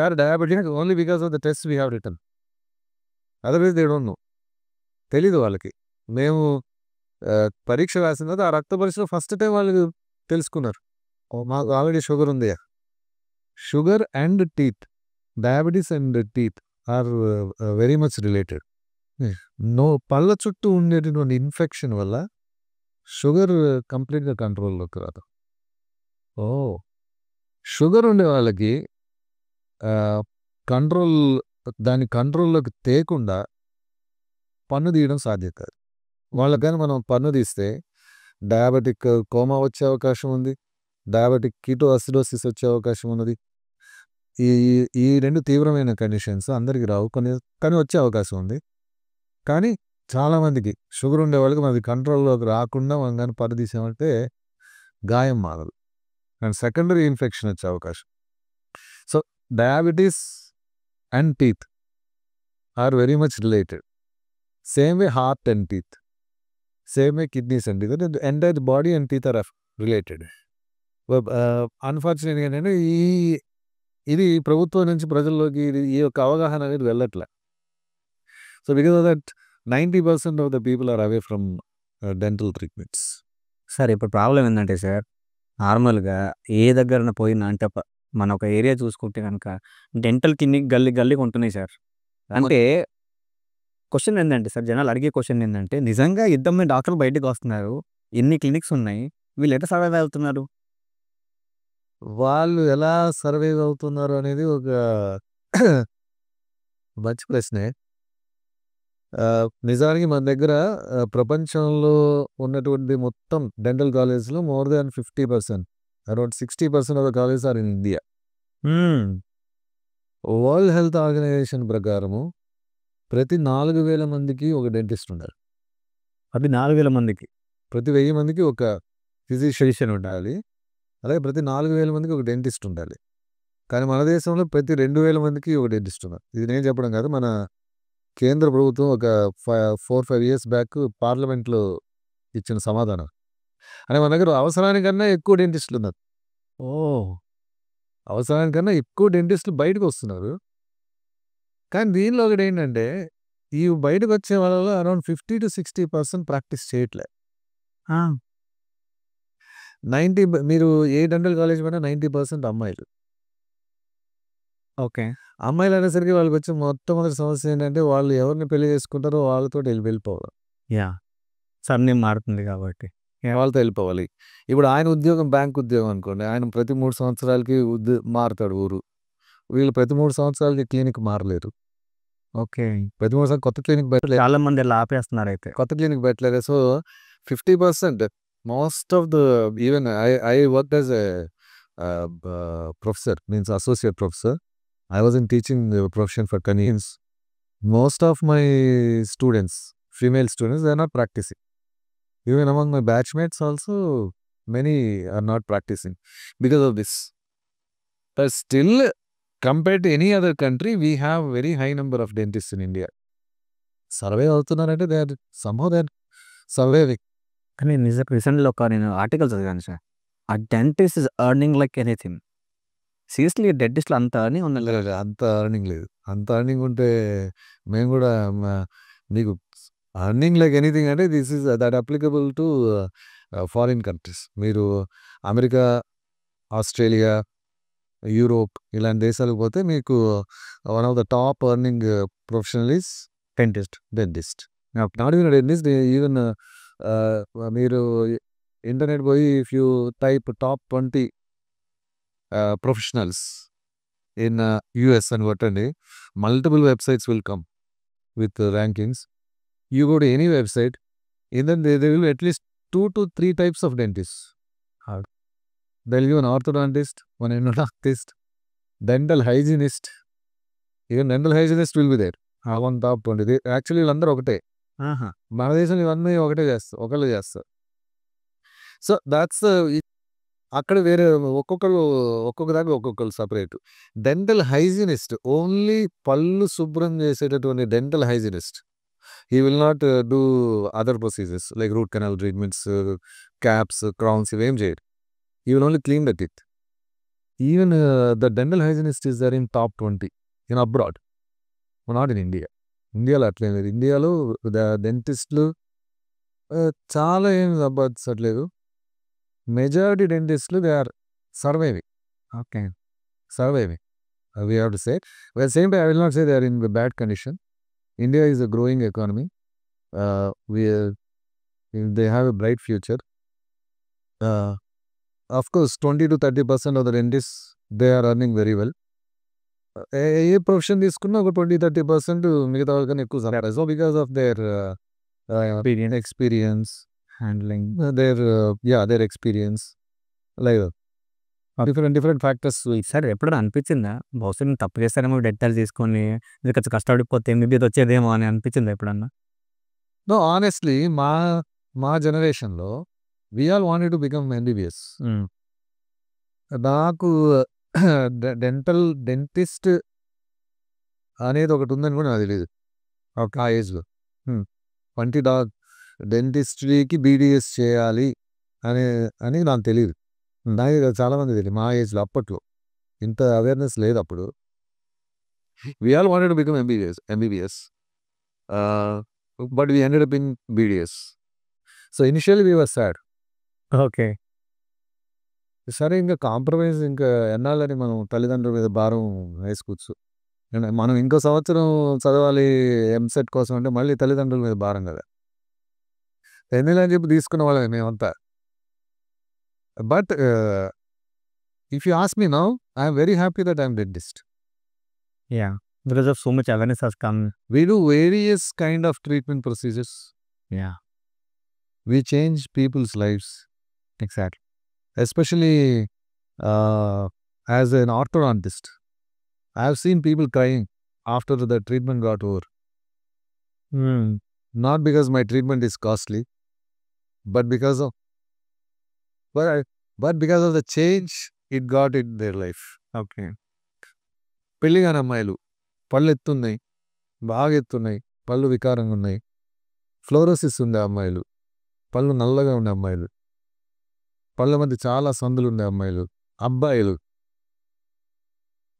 are diabetic only because of the test we have return. Otherwise they don't know. తెలీదు వాళ్ళకి. మేము పరీక్ష రాసిన తర్వాత ఆ రక్త పరీక్షలో ఫస్ట్ టైం వాళ్ళు తెలుసుకున్నారు, మాకు ఆల్రెడీ షుగర్ ఉంది. Sugar and teeth, diabetes and teeth are very much related. పళ్ళ చుట్టూ ఉండేటటువంటి ఇన్ఫెక్షన్ వల్ల షుగర్ కంప్లీట్గా కంట్రోల్లోకి రాదు. షుగర్ ఉండే వాళ్ళకి దాని కంట్రోల్లోకి తేకుండా పన్ను తీయడం సాధ్యం కాదు. వాళ్ళకి కానీ మనం పన్ను తీస్తే డయాబెటిక్ కోమా వచ్చే అవకాశం ఉంది, డయాబెటిక్ కీటోఅసిడోసిస్ వచ్చే అవకాశం ఉన్నది. ఈ 2 తీవ్రమైన కండిషన్స్ అందరికీ రావు, కానీ వచ్చే అవకాశం ఉంది. కానీ చాలామందికి షుగర్ ఉండే వాళ్ళకి మనది కంట్రోల్లోకి రాకుండా మనం కానీ పన్ను తీసామంటే గాయం మారదు అండ్ సెకండరీ ఇన్ఫెక్షన్ వచ్చే అవకాశం. So diabetes and teeth are very much related. Same way heart and teeth, same way kidneys and teeth, entire body and teeth are related. అన్ఫార్చునేట్గా ఏంటంటే ఇది ప్రభుత్వం నుంచి ప్రజల్లోకి ఈ యొక్క అవగాహన అనేది వెళ్ళట్లే. So because of that 90% of the people are away from dental treatments.
Sir ఇప్పుడు ప్రాబ్లం ఏంటంటే సార్, నార్మల్గా ఏ దగ్గర పోయినా అంటే మన ఒక ఏరియా చూసుకుంటే గనక డెంటల్ క్లినిక్ గల్లీకి ఉంటున్నాయి సార్. అంటే క్వెషన్ ఏందంటే సార్, జనాలు అడిగే క్వెషన్ ఏందంటే, నిజంగా ఇద్దరు మంది డాక్టర్లు బయటికొస్తున్నారు. ఇన్ని క్లినిక్స్ ఉన్నాయి. వీళ్ళు ఎట్లా సర్వైవ్ అవుతున్నారు?
వాళ్ళు ఎలా సర్వైవ్ అవుతున్నారు అనేది ఒక మంచి ప్రశ్నే. నిజానికి మన దగ్గర ప్రపంచంలో ఉన్నటువంటి మొత్తం డెంటల్ కాలేజ్‌లో more than 50%, around 60% of the colleges are in India.
Hmm.
World health organization ప్రకారము ప్రతి 4,000 మందికి ఒక డెంటిస్ట్ ఉండాలి.
అది 4,000 మందికి.
ప్రతి 1000 మందికి ఒక ఫిజిషియన్ ఉండాలి. అలాగే ప్రతి 4,000 మందికి ఒక డెంటిస్ట్ ఉండాలి. కానీ మన దేశంలో ప్రతి 2,000 మందికి ఒక డెంటిస్ట్ ఉన్నారు. ఇది నేను చెప్పడం కాదు. మన కేంద్ర ప్రభుత్వం ఒక 4, 5 ఇయర్స్ బ్యాక్ పార్లమెంట్‌లో ఇచ్చిన సమాధానం. అంటే మన దగ్గర అవసరానికన్నా ఎక్కువ డెంటిస్టులు ఉన్నారు.
ఓహ్!
అవసరానికన్నా ఎక్కువ డెంటిస్టులు బయటకొస్తున్నారు. కానీ దీనిలో ఒకటేంటంటే, ఈ బయటకొచ్చే వాళ్ళలో అరౌండ్ 50-60% ప్రాక్టీస్ చేయట్లే.
ఆ!
90 మీరు ఏ డెంటల్ కాలేజ్ పోయినా 90% అమ్మాయిలు.
ఓకే.
అమ్మాయిలనేసరికి వాళ్ళకొచ్చే మొట్టమొదటి సమస్య ఏంటంటే, వాళ్ళు ఎవరిని పెళ్లి చేసుకుంటారో వాళ్ళతోటి వెళ్ళిపోవాలి.
యాహ్! సర్‌నేమ్ మారుతుంది కాబట్టి. యాహ్!
వాళ్ళతో వెళ్ళిపోవాలి. ఇప్పుడు ఆయన ఉద్యోగం బ్యాంక్ ఉద్యోగం అనుకోండి. ఆయన ప్రతి 3 సంవత్సరాలకి మారుతాడు ఊరు. వీళ్ళు ప్రతి 3 సంవత్సరాలకి క్లినిక్ మారలేరు.
ఓకే.
ప్రతి 3 సంవత్సరాలు కొత్త క్లినిక్ పెట్టలేరు.
చాలా మంది అలా ఆపేస్తున్నారైతే.
కొత్త క్లినిక్ పెట్టలేరు. So, 50% most of the even I worked as a professor, means associate professor. I was in teaching profession for 10 years. Most of my students, female students, they are not practicing. Even among my batchmates also, many are not practicing because of this. But still, compared to any other country, we have very high number of dentists in India. Survey అవుతున్నారంటే they are somehow they are surviving.
కానీ రీసెంట్‌లో నేను article చదివాను sir. ఆ dentist is earning like anything. Seriously డెంటిస్ట్‌లో అంత earning ఉందండి.
లేదు. అంత earning లేదు. అంత ఎర్నింగ్ ఉంటే మేము కూడా మీకు ఎర్నింగ్ లైక్ ఎనీథింగ్ అంటే this is that applicable to foreign countries. మీరు అమెరికా, ఆస్ట్రేలియా, యూరోప్ ఇలాంటి దేశాలకు పోతే మీకు one of the top earning professional is dentist. Not even dentist, even మీరు ఇంటర్నెట్ పోయి if you type top 20 professionals in US and కొట్టండి, multiple websites will come with rankings. You go to any website, and then there will be at least 2 to 3 types of dentists. There will be an orthodontist, one endodontist, dental hygienist. Even dental hygienist will be there. On top 20. Actually వీళ్ళందరూ ఒకటే.
ఆహా!
మన దేశంలో ఇవన్నీ ఒకళ్ళు చేస్తారు. So that's అక్కడ వేరే ఒక్కొక్క దాకా ఒక్కొక్కళ్ళు సపరేట్. డెంటల్ హైజీనిస్ట్ ఓన్లీ పళ్ళు శుభ్రం చేసేటటువంటి dental hygienist. He will not do other procedures like root canal treatments, caps, crowns ఇవేం చేయడు. He will only clean the teeth. Even the dental hygienist is there in top 20 in abroad, not in India. ఇండియాలో అట్లేం లేదు. ఇండియాలో డెంటిస్టులు చాలా ఏం సంపాదించట్లేదు. మెజారిటీ డెంటిస్టులు they are surviving.
Okay.
Surviving, we have to say. But at the same time, I will not say they are in bad condition. India is a growing economy. They have a bright future. Of course, 20-30% of the dentists, they are earning very well. A profession తీసుకున్నా ఒక 20-30% మిగతా వాళ్ళకన్నా ఎక్కువ సంపాదిస్తారు. So because of their experience,
handling.
their experience, like different factors.
Sir ఎప్పుడైనా అనిపించిందా? బహుశా నేను తప్పు చేస్తానేమో డెంటల్ తీసుకొని, ఇది కొంచెం కష్టపడిపోతే ఎంబీబీఎస్ వచ్చేదేమో అని అనిపించిందా ఎప్పుడన్నా?
No, honestly, మా జనరేషన్‌లో we all wanted to become MBBS. నాకు డెంటిస్ట్ అనేది ఒకటి ఉందని కూడా నాకు తెలియదు ఆ ఏజ్‌లో. డెంటిస్ట్రీకి బీడీఎస్ చేయాలి అని నాకు తెలియదు. నాకు చాలామంది తెలియదు మా ఏజ్‌లో. అప్పట్లో ఇంత అవేర్నెస్ లేదు అప్పుడు. We all wanted to become MBBS. But we ended up in BDS. So initially we were sad.
Okay.
సరే ఇంకా కాంప్రమైజ్ ఇంకా ఎన్నాళ్ళని మనం తల్లిదండ్రుల మీద భారం వేసుకోవచ్చు. మనం ఇంకో సంవత్సరం చదవాలి ఎంసెట్ కోసం అంటే మళ్ళీ తల్లిదండ్రుల మీద భారం కదా. ఎన్నిలని చెప్పి తీసుకున్న వాళ్ళమే మేమంతా. But if you ask me now I'm very happy that I'm dentist.
Yeah. Because of so much awareness has come.
We do various kind of treatment procedures.
Yeah.
We change people's lives,
Exactly.
especially as an orthodontist. I have seen people crying after the treatment got over. Not because my treatment is costly, but because of the change it got in their life.
Okay.
పెళ్లి కాని అమ్మాయిలు పళ్ళు ఎత్తున్నాయి, బాగా ఎత్తున్నాయి, పళ్ళు వికారంగా ఉన్నాయి, fluorosis ఉండే అమ్మాయిలు, పళ్ళు నల్లగా ఉండే అమ్మాయిలు, పళ్ళ మధ్య చాలా సందులు ఉండే అమ్మాయిలు, అబ్బాయిలు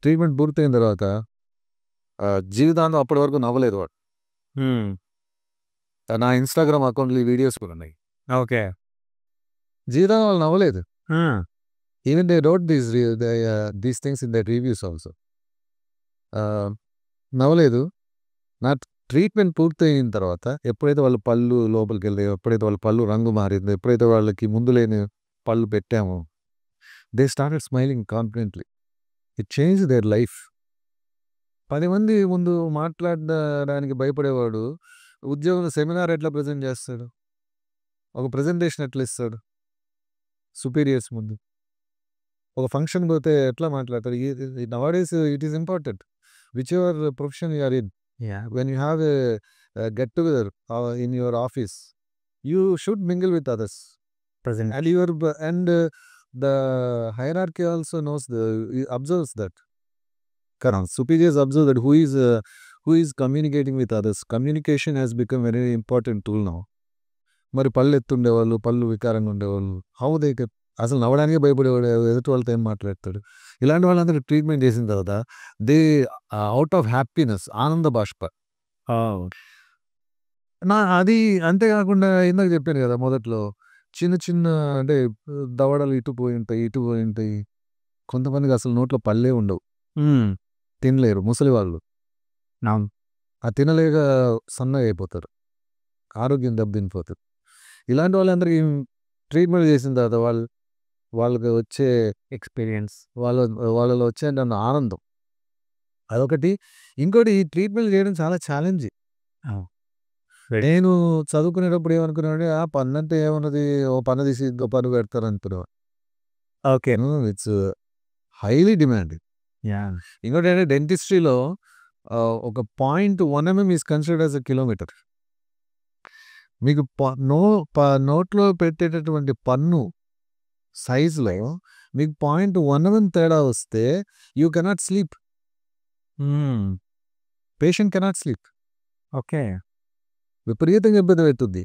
ట్రీట్మెంట్ పూర్తయిన తర్వాత జీవితాంతం అప్పటి వరకు నవ్వలేదు వాడు. నా ఇన్స్టాగ్రామ్ అకౌంట్లో ఈ వీడియోస్ కూడా ఉన్నాయి.
Okay.
జీవితాంతం వాళ్ళు నవ్వలేదు. Even they wrote these things in the reviews also. నవ్వలేదు. నా ట్రీట్మెంట్ పూర్తయిన తర్వాత ఎప్పుడైతే వాళ్ళ పళ్ళు లోపలికి వెళ్ళాయో, ఎప్పుడైతే వాళ్ళ పళ్ళు రంగు మారిందో, ఎప్పుడైతే వాళ్ళకి ముందు లేని పళ్ళు పెట్టామో, they started smiling confidently. It change their life. 10 మంది ముందు మాట్లాడడానికి భయపడేవాడు ఉద్యోగంలో సెమినార్ ఎట్లా ప్రజెంట్ చేస్తాడు, ఒక ప్రజెంటేషన్ ఎట్లా ఇస్తాడు సుపీరియర్స్ ముందు, ఒక ఫంక్షన్ పోతే ఎట్లా మాట్లాడతాడు. Nowadays it is important whichever profession you are in.
Yeah.
When you have a get together in your office, you should mingle with others,
Present.
and the hierarchy also observes that. Correct. Superiors observe that who is communicating with others. Communication has become a very important tool now. మరి పళ్ళు ఎత్తుండేవాళ్ళు, పళ్ళు వికారంగా ఉండేవాళ్ళు, how they అసలు నవ్వడానికి భయపడేవాడు, ఎదుటి వాళ్ళతో ఏం మాట్లాడతాడు. ఇలాంటి వాళ్ళందరూ ట్రీట్మెంట్ చేసిన తర్వాత దే అవుట్ ఆఫ్ హ్యాపీనెస్, ఆనంద బాష్ప. అది అంతేకాకుండా ఇందాక చెప్పాను కదా మొదట్లో, చిన్న చిన్న అంటే దవడలు ఇటు పోయి ఉంటాయి. కొంతమందికి అసలు నోట్లో పళ్ళే ఉండవు, తినలేరు ముసలి వాళ్ళు. ఆ తినలేక సన్నగా అయిపోతారు, ఆరోగ్యం దెబ్బతినిపోతుంది. ఇలాంటి వాళ్ళందరికీ ట్రీట్మెంట్ చేసిన తర్వాత వాళ్ళకి వచ్చే
ఎక్స్పీరియన్స్,
వాళ్ళలో వచ్చే ఆనందం అదొకటి. ఇంకోటి, ఈ ట్రీట్మెంట్ చేయడం చాలా ఛాలెంజ్. నేను చదువుకునేటప్పుడు ఏమనుకున్నాను, ఆ పన్ను అంటే ఏమన్నది, ఓ పన్ను తీసి ఇంకో పన్ను పెడతారు అనుకున్నాను.
ఓకే.
It's highly demand. ఇంకోటి అంటే డెంటిస్ట్రీలో ఒక 0.1 mm is considered as a kilometre. మీకు నోట్లో పెట్టేటటువంటి పన్ను సైజులో మీకు 0.1 mm తేడా వస్తే you cannot sleep. Patient cannot sleep.
Okay.
విపరీతంగా ఇబ్బంది పెడుతుంది.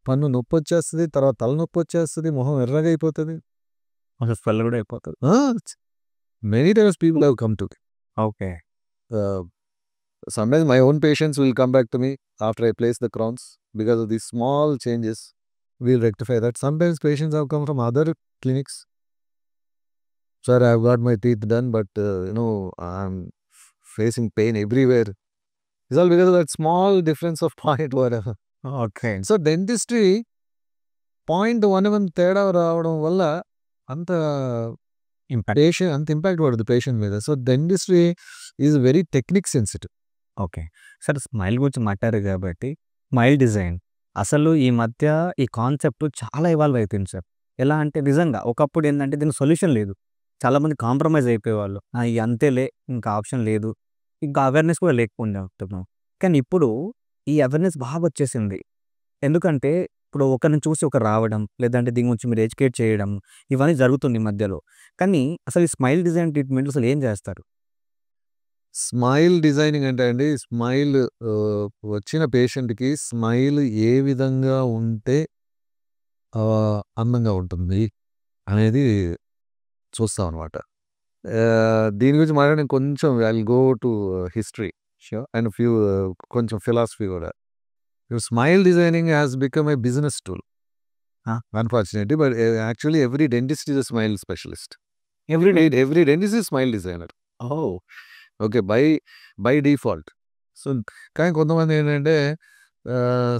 పన్ను నొప్పి వచ్చేస్తుంది, తర్వాత తలనొప్పి వచ్చేస్తుంది, మొహం ఎర్రగా అయిపోతుంది,
అసలు స్వెల్ కూడా అయిపోతుంది.
Many times people have come to.
Okay.
Sometimes my own patients will come back to me after I place the crowns because of these small changes. We'll rectify that. Sometimes patients have come from other clinics. Sir, I've got my teeth done, but I'm facing pain everywhere. It's all because of that small difference of point whatever.
Okay.
So dentistry 0.1 mm తేడా రావడం వల్ల అంత impact పడుతుంది patient మీద. So dentistry is very technique sensitive.
Okay. Sir, smile గురించి మాట్లాడారు కాబట్టి smile design అసలు ఈ మధ్య ఈ కాన్సెప్ట్ చాలా ఇవాల్వ్ అవుతుంది సార్. ఎలా అంటే నిజంగా ఒకప్పుడు ఏంటంటే దీనికి సొల్యూషన్ లేదు, చాలామంది కాంప్రమైజ్ అయిపోయేవాళ్ళు, ఇక అంతేలే ఇంకా ఆప్షన్ లేదు, ఇంకా అవేర్నెస్ కూడా లేకపోయింది అంటున్నాం. కానీ ఇప్పుడు ఈ అవేర్నెస్ బాగా వచ్చేసింది. ఎందుకంటే ఇప్పుడు ఒకరిని చూసి ఒకరు రావడం, లేదంటే దీని గురించి మీరు ఎడ్యుకేట్ చేయడం, ఇవన్నీ జరుగుతుంది ఈ మధ్యలో. కానీ అసలు ఈ స్మైల్ డిజైన్ ట్రీట్మెంట్ అసలు ఏం చేస్తారు?
స్మైల్ డిజైనింగ్ అంటే అండి, స్మైల్ వచ్చిన పేషెంట్కి స్మైల్ ఏ విధంగా ఉంటే అందంగా ఉంటుంది అనేది చూస్తాం అనమాట. దీని గురించి మాట్లాడి కొంచెం I will go to history and కొంచెం ఫిలాసఫీ కూడా. Smile designing has become a business tool. Unfortunately. But actually every dentist is a smile specialist.
Everyday.
Every dentist is smile designer.
Oh!
Okay. By default. So, కానీ కొంతమంది ఏంటంటే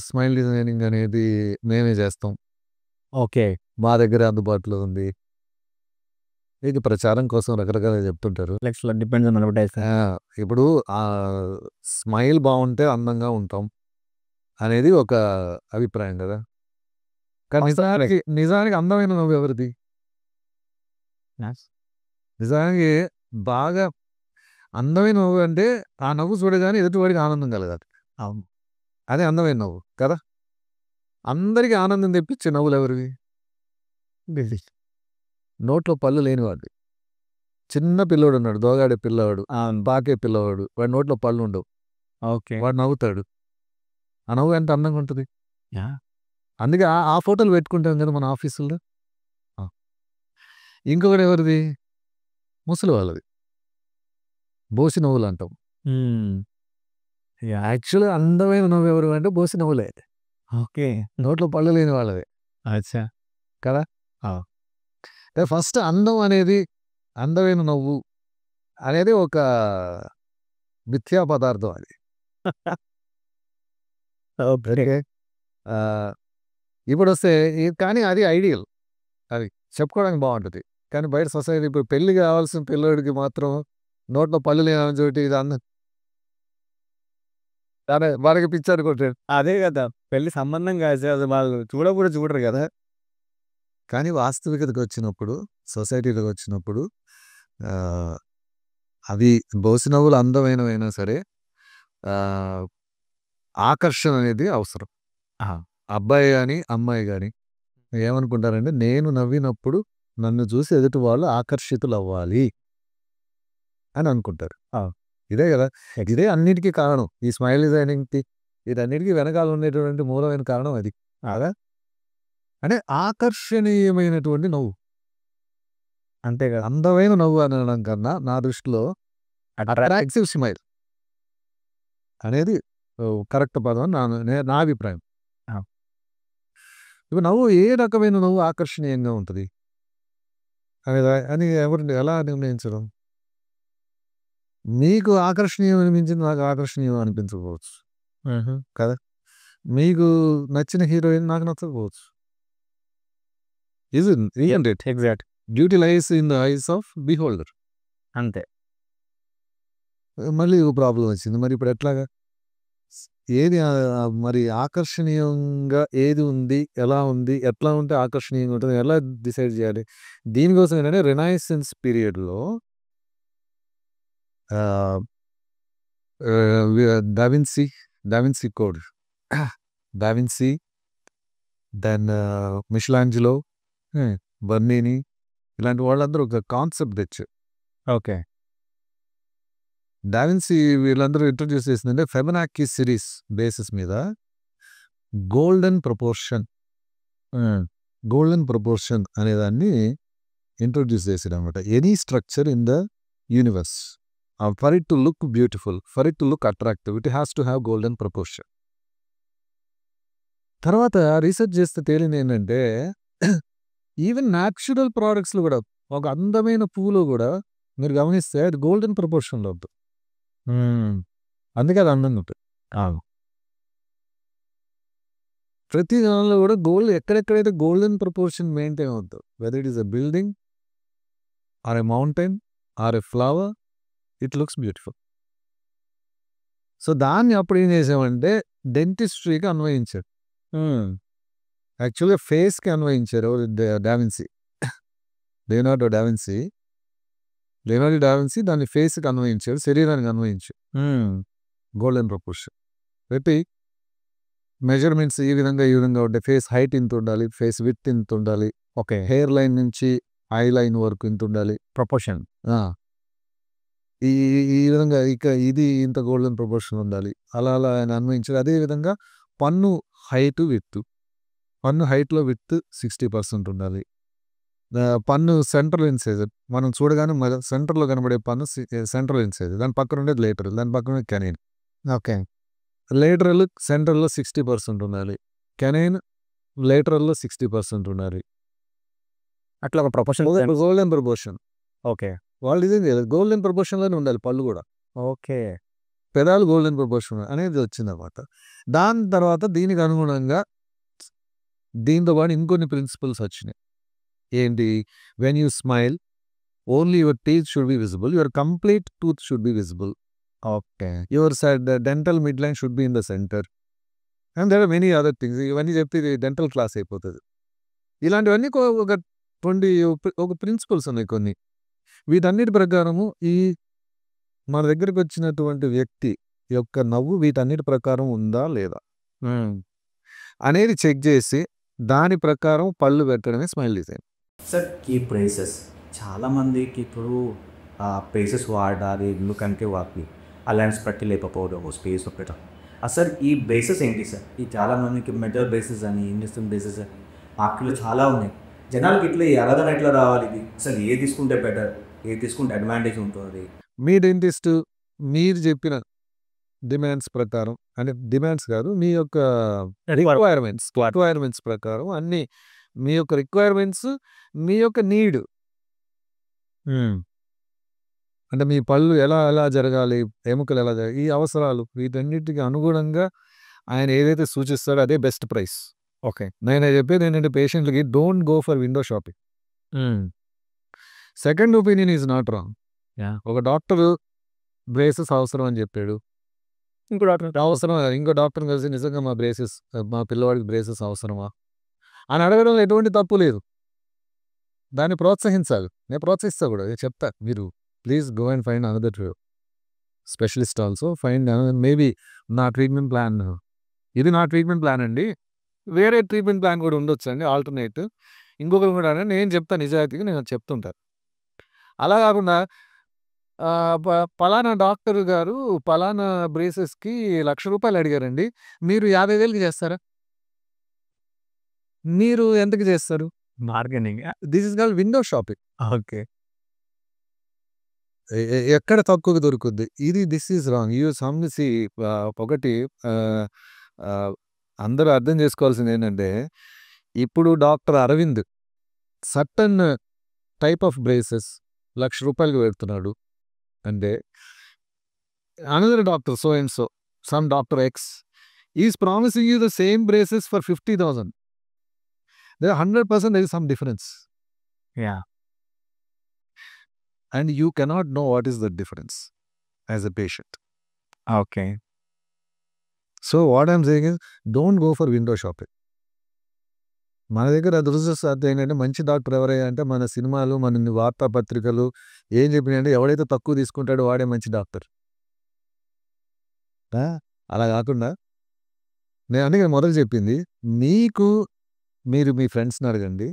smile designing అనేది మేమే చేస్తాం.
Okay.
మా దగ్గర అందుబాటులో ఉంది. ఇది ప్రచారం కోసం రకరకాలుగా చెప్తుంటారు.
ఫ్లెక్స్‌లో డిపెండ్స్ ఆన్ అడ్వర్టైజింగ్.
ఇప్పుడు స్మైల్ బాగుంటే అందంగా ఉంటాం అనేది ఒక అభిప్రాయం కదా! కానీ నిజానికి అందమైన నవ్వు ఎవరిది? నిజానికి బాగా అందమైన నవ్వు అంటే ఆ నవ్వు చూడగానే ఎదుటివాడికి ఆనందం కలగాలి.
అవును.
అదే అందమైన నవ్వు కదా! అందరికీ ఆనందం తెప్పించే నవ్వులు ఎవరివి? నోట్లో పళ్ళు లేనివాడివి. చిన్న పిల్లోడు ఉన్నాడు, దోగాడే పిల్లవాడు, బాకే పిల్లవాడు, వాడి నోట్లో పళ్ళు ఉండవు.
ఓకే.
వాడు నవ్వుతాడు. ఆ నవ్వు ఎంత అందంగా ఉంటుంది.
యాహ్!
అందుకే ఆ ఫోటోలు పెట్టుకుంటాం కదా మన ఆఫీసుల్లో. ఇంకొకటి ఎవరిది? ముసలి వాళ్ళది. బోసి నవ్వులు అంటాం. యాక్చువల్గా అందమైన నవ్వు ఎవరు అంటే బోసి నవ్వులే.
ఓకే.
నోట్లో పళ్ళు లేని వాళ్ళది
అచ్చా!
కదా! ఫస్ట్ అందం అనేది, అందమైన నవ్వు అనేది ఒక మిథ్యా పదార్థం అది.
ఓకే.
ఇప్పుడు వస్తే కానీ అది ఐడియల్. అది చెప్పుకోవడానికి బాగుంటుంది. కానీ బయట సొసైటీ ఇప్పుడు పెళ్లి కావాల్సిన పిల్లోడికి మాత్రం నోట్లో పళ్ళు లేని చోటి ఇది అందం వాడికి పిచ్చారు కొట్టాడు.
అదే కదా! పెళ్లి సంబంధం కాదు. అది వాళ్ళు కూడా చూడరు కదా!
కానీ వాస్తవికతకు వచ్చినప్పుడు, సొసైటీలోకి వచ్చినప్పుడు అవి బోసి నవ్వులు అందమైనవైనా సరే ఆకర్షణ అనేది అవసరం. అబ్బాయి కానీ అమ్మాయి కానీ ఏమనుకుంటారంటే నేను నవ్వినప్పుడు నన్ను చూసి ఎదుటి వాళ్ళు ఆకర్షితులు అవ్వాలి అని అనుకుంటారు. ఇదే కదా! ఇదే అన్నిటికీ కారణం. ఈ స్మైల్ డిజైనింగ్కి వీటన్నిటికీ వెనకాల ఉండేటువంటి మూలమైన కారణం అది. అంటే ఆకర్షణీయమైనటువంటి నవ్వు.
అంతే కదా!
అందమైన నవ్వు అనడం కన్నా నా దృష్టిలో అట్రాక్టివ్ స్మైల్ అనేది కరెక్ట్ పదం నా అభిప్రాయం. ఇప్పుడు నవ్వు ఏ రకమైన నవ్వు ఆకర్షణీయంగా ఉంటుంది అని ఎవరిని ఎలా నిర్ణయించడం? మీకు ఆకర్షణీయం అనిపించింది నాకు ఆకర్షణీయం అనిపించకపోవచ్చు కదా! మీకు నచ్చిన హీరోయిన్ నాకు నచ్చకపోవచ్చు.
Exact.
Beauty lies in the eyes of beholder.
అంతే.
మళ్ళీ ప్రాబ్లం వచ్చింది. మరి ఇప్పుడు ఎట్లాగా? ఏది మరి ఆకర్షణీయంగా ఏది ఉంది, ఎలా ఉంది, ఎట్లా ఉంటే ఆకర్షణీయంగా ఉంటుంది, ఎలా డిసైడ్ చేయాలి? దీనికోసం ఏంటంటే రెనైసెన్స్ పీరియడ్లో డావిన్సీ కోడ్, డావిన్సీ, దెన్ మిషలాంజెలో, బర్నీని ఇలాంటి వాళ్ళందరూ ఒక కాన్సెప్ట్ తెచ్చారు.
ఓకే.
డావిన్సీ వీళ్ళందరూ ఇంట్రడ్యూస్ చేసిందంటే ఫెబనాకీ సిరీస్ బేసిస్ మీద గోల్డెన్ ప్రపోర్షన్ అనేదాన్ని ఇంట్రడ్యూస్ చేసాడు అనమాట. Any structure in the universe for it to look beautiful, for it to look attractive, it has to have golden proportion. తర్వాత రీసెర్చ్ చేస్తే తేలింది ఏంటంటే ఈవెన్ న్యాచురల్ ప్రోడక్ట్స్లో కూడా ఒక అందమైన పువ్వులో కూడా మీరు గమనిస్తే అది గోల్డెన్ ప్రపోర్షన్లో ఉంటుంది. అందుకే అది అందంగా ఉంటుంది. ప్రతి దానిలో కూడా ఎక్కడెక్కడైతే గోల్డెన్ ప్రపోర్షన్ మెయింటైన్ అవుతుంది, whether it is a building or a mountain or a flower, it looks beautiful. So దాన్ని అప్పుడు ఏం చేసామంటే డెంటిస్ట్రీకి అన్వయించారు. యాక్చువల్గా ఫేస్కి అన్వయించారు డావిన్సీ, లియోనార్డో డావిన్సీ దాన్ని ఫేస్కి అన్వయించారు, శరీరానికి అన్వయించారు గోల్డెన్ ప్రపోర్షన్ పెట్టి మెజర్మెంట్స్ ఈ విధంగా ఉంటే ఫేస్ హైట్ ఇంత ఉండాలి, ఫేస్ విడ్త్ ఇంత ఉండాలి, ఓకే, హెయిర్ లైన్ నుంచి ఐ లైన్ వరకు ఇంత ఉండాలి
ప్రపోర్షన్.
ఈ విధంగా ఇది ఇంత గోల్డెన్ ప్రపోర్షన్ ఉండాలి, అలా ఆయన అన్వయించారు. అదేవిధంగా పన్ను హైట్లో విడ్త్ 60% ఉండాలి. పన్ను సెంట్రల్ ఇన్సైజర్ మనం చూడగానే సెంటర్లో కనబడే పన్ను సెంట్రల్ ఇన్సైజర్, దాని పక్కన ఉండేది లేటరల్, దాని పక్కన ఉండేది కెనైన్. ఓకే, లేటరల్ సెంట్రల్లో 60% ఉండాలి, కెనైన్ లేటరల్‌లో 60% ఉండాలి.
అట్లా ఒక ప్రొపోర్షన్
గోల్డెన్ ప్రపోర్షన్.
ఓకే.
వాళ్ళు డిజైన్ చేయలేదు. గోల్డెన్ ప్రపోర్షన్‌లోనే ఉండాలి పళ్ళు గూడా.
ఓకే.
పెదాలు గోల్డెన్ ప్రపోర్షన్ అనేది వచ్చిందనమాట. దాని తర్వాత దీనికి అనుగుణంగా దీంతో పాటు ఇంకొన్ని ప్రిన్సిపల్స్ వచ్చినాయి. ఏంటి? When you smile only your teeth should be visible. Your complete tooth should be visible.
Okay.
Your dental mid line should be in the centre. And there are many other things. ఇవన్నీ చెప్తే ఇది dental class అయిపోతది. ఇలాంటివన్నీ ఒక 20 ఒక principles ఉన్నాయి కొన్ని. వీటన్నిటి ప్రకారము ఈ మన దగ్గరికి వచ్చినటువంటి వ్యక్తి యొక్క నవ్వు వీటన్నిటి ప్రకారం ఉందా లేదా అనేది చెక్ చేసి దాని ప్రకారం పళ్ళు పెట్టడమే స్మైల్ డిజైన్.
సార్ ఈ బ్రేసెస్ చాలామందికి ఇప్పుడు బ్రేసెస్ వాడాలి ఎందుకంటే వాటికి అలయన్స్ పట్టి లేకపోవడం స్పేస్ పెట్టడం. అసలు ఈ బ్రేసెస్ ఏంటి సార్? ఈ చాలామందికి మెటల్ బ్రేసెస్ అని ఇండస్ట్రియల్ బ్రేసెస్ అని వాటిలో చాలా ఉన్నాయి. జనాలకి ఇట్లా ఈ అవగాహన ఎట్లా రావాలి? ఇది అసలు ఏది తీసుకుంటే బెటర్, ఏది తీసుకుంటే అడ్వాంటేజ్ ఉంటుంది?
మీ డెంటిస్ట్ మీరు చెప్పిన డిమాండ్స్ ప్రకారం, అంటే డిమాండ్స్ కాదు, మీ యొక్క రిక్వైర్మెంట్స్ ప్రకారం అన్నీ మీ యొక్క రిక్వైర్మెంట్స్, మీ యొక్క నీడ్, అంటే మీ పళ్ళు ఎలా ఎలా జరగాలి, ఎముకలు ఎలా జరగాలి, ఈ అవసరాలు వీటన్నిటికి అనుగుణంగా ఆయన ఏదైతే సూచిస్తాడో అదే బెస్ట్ ప్రైస్.
ఓకే.
నేను చెప్పేది ఏంటంటే పేషెంట్లకి don't go for window shopping. Second opinion is not wrong. ఒక డాక్టర్ బ్రేసెస్ అవసరం అని చెప్పాడు,
ఇంకో డాక్టర్
అవసరం, ఇంకో డాక్టర్ని కలిసి నిజంగా మా పిల్లవాడికి బ్రేసెస్ అవసరమా అని అడగడంలో ఎటువంటి తప్పు లేదు. దాన్ని ప్రోత్సహించాలి. నేను ప్రోత్సహిస్తా కూడా, నేను చెప్తా, మీరు please go and find another specialist also, find maybe నా ట్రీట్మెంట్ ప్లాన్ ఇది నా ట్రీట్మెంట్ ప్లాన్ అండి, వేరే ట్రీట్మెంట్ ప్లాన్ కూడా ఉండొచ్చు అండి, ఆల్టర్నేట్ ఇంకొకరు కూడా నేను చెప్తాను, నిజాయితీగా నేను చెప్తుంటాను. అలా కాకుండా పలానా డాక్టర్ గారు పలానా బ్రేసెస్కి ₹1,00,000 అడిగారండి, మీరు 50,000కి చేస్తారా? మీరు ఎంతకి చేస్తారు?
Bargaining.
This is called window shopping.
Okay.
ఎక్కడ తక్కువగా దొరుకుద్ది ఇది, దిస్ ఈజ్ రాంగ్. యూ సమ్సి ఒకటి అందరూ అర్థం చేసుకోవాల్సింది ఏంటంటే, ఇప్పుడు doctor Aravind certain type of braces ₹1,00,000 పెడుతున్నాడు అంటే, another doctor so and so, some doctor X is promising you the same braces for 50,000. there 100% there is some difference.
Yeah.
And you cannot know what is the difference as a patient.
Okay.
So what I'm saying is, don't go for window shopping. మన దగ్గర దురదృష్టం ఏంటంటే, మంచి doctor ఎవరయ్యా అంటే, మన సినిమాలు, మన వార్తాపత్రికలు ఏం చెప్పినాయంటే, ఎవడైతే తక్కువ తీసుకుంటాడో వాడే మంచి డాక్టర్. అలా కాకుండా నేను అందుకే మొదలు చెప్పింది, మీరు మీ ఫ్రెండ్స్ని అడగండి,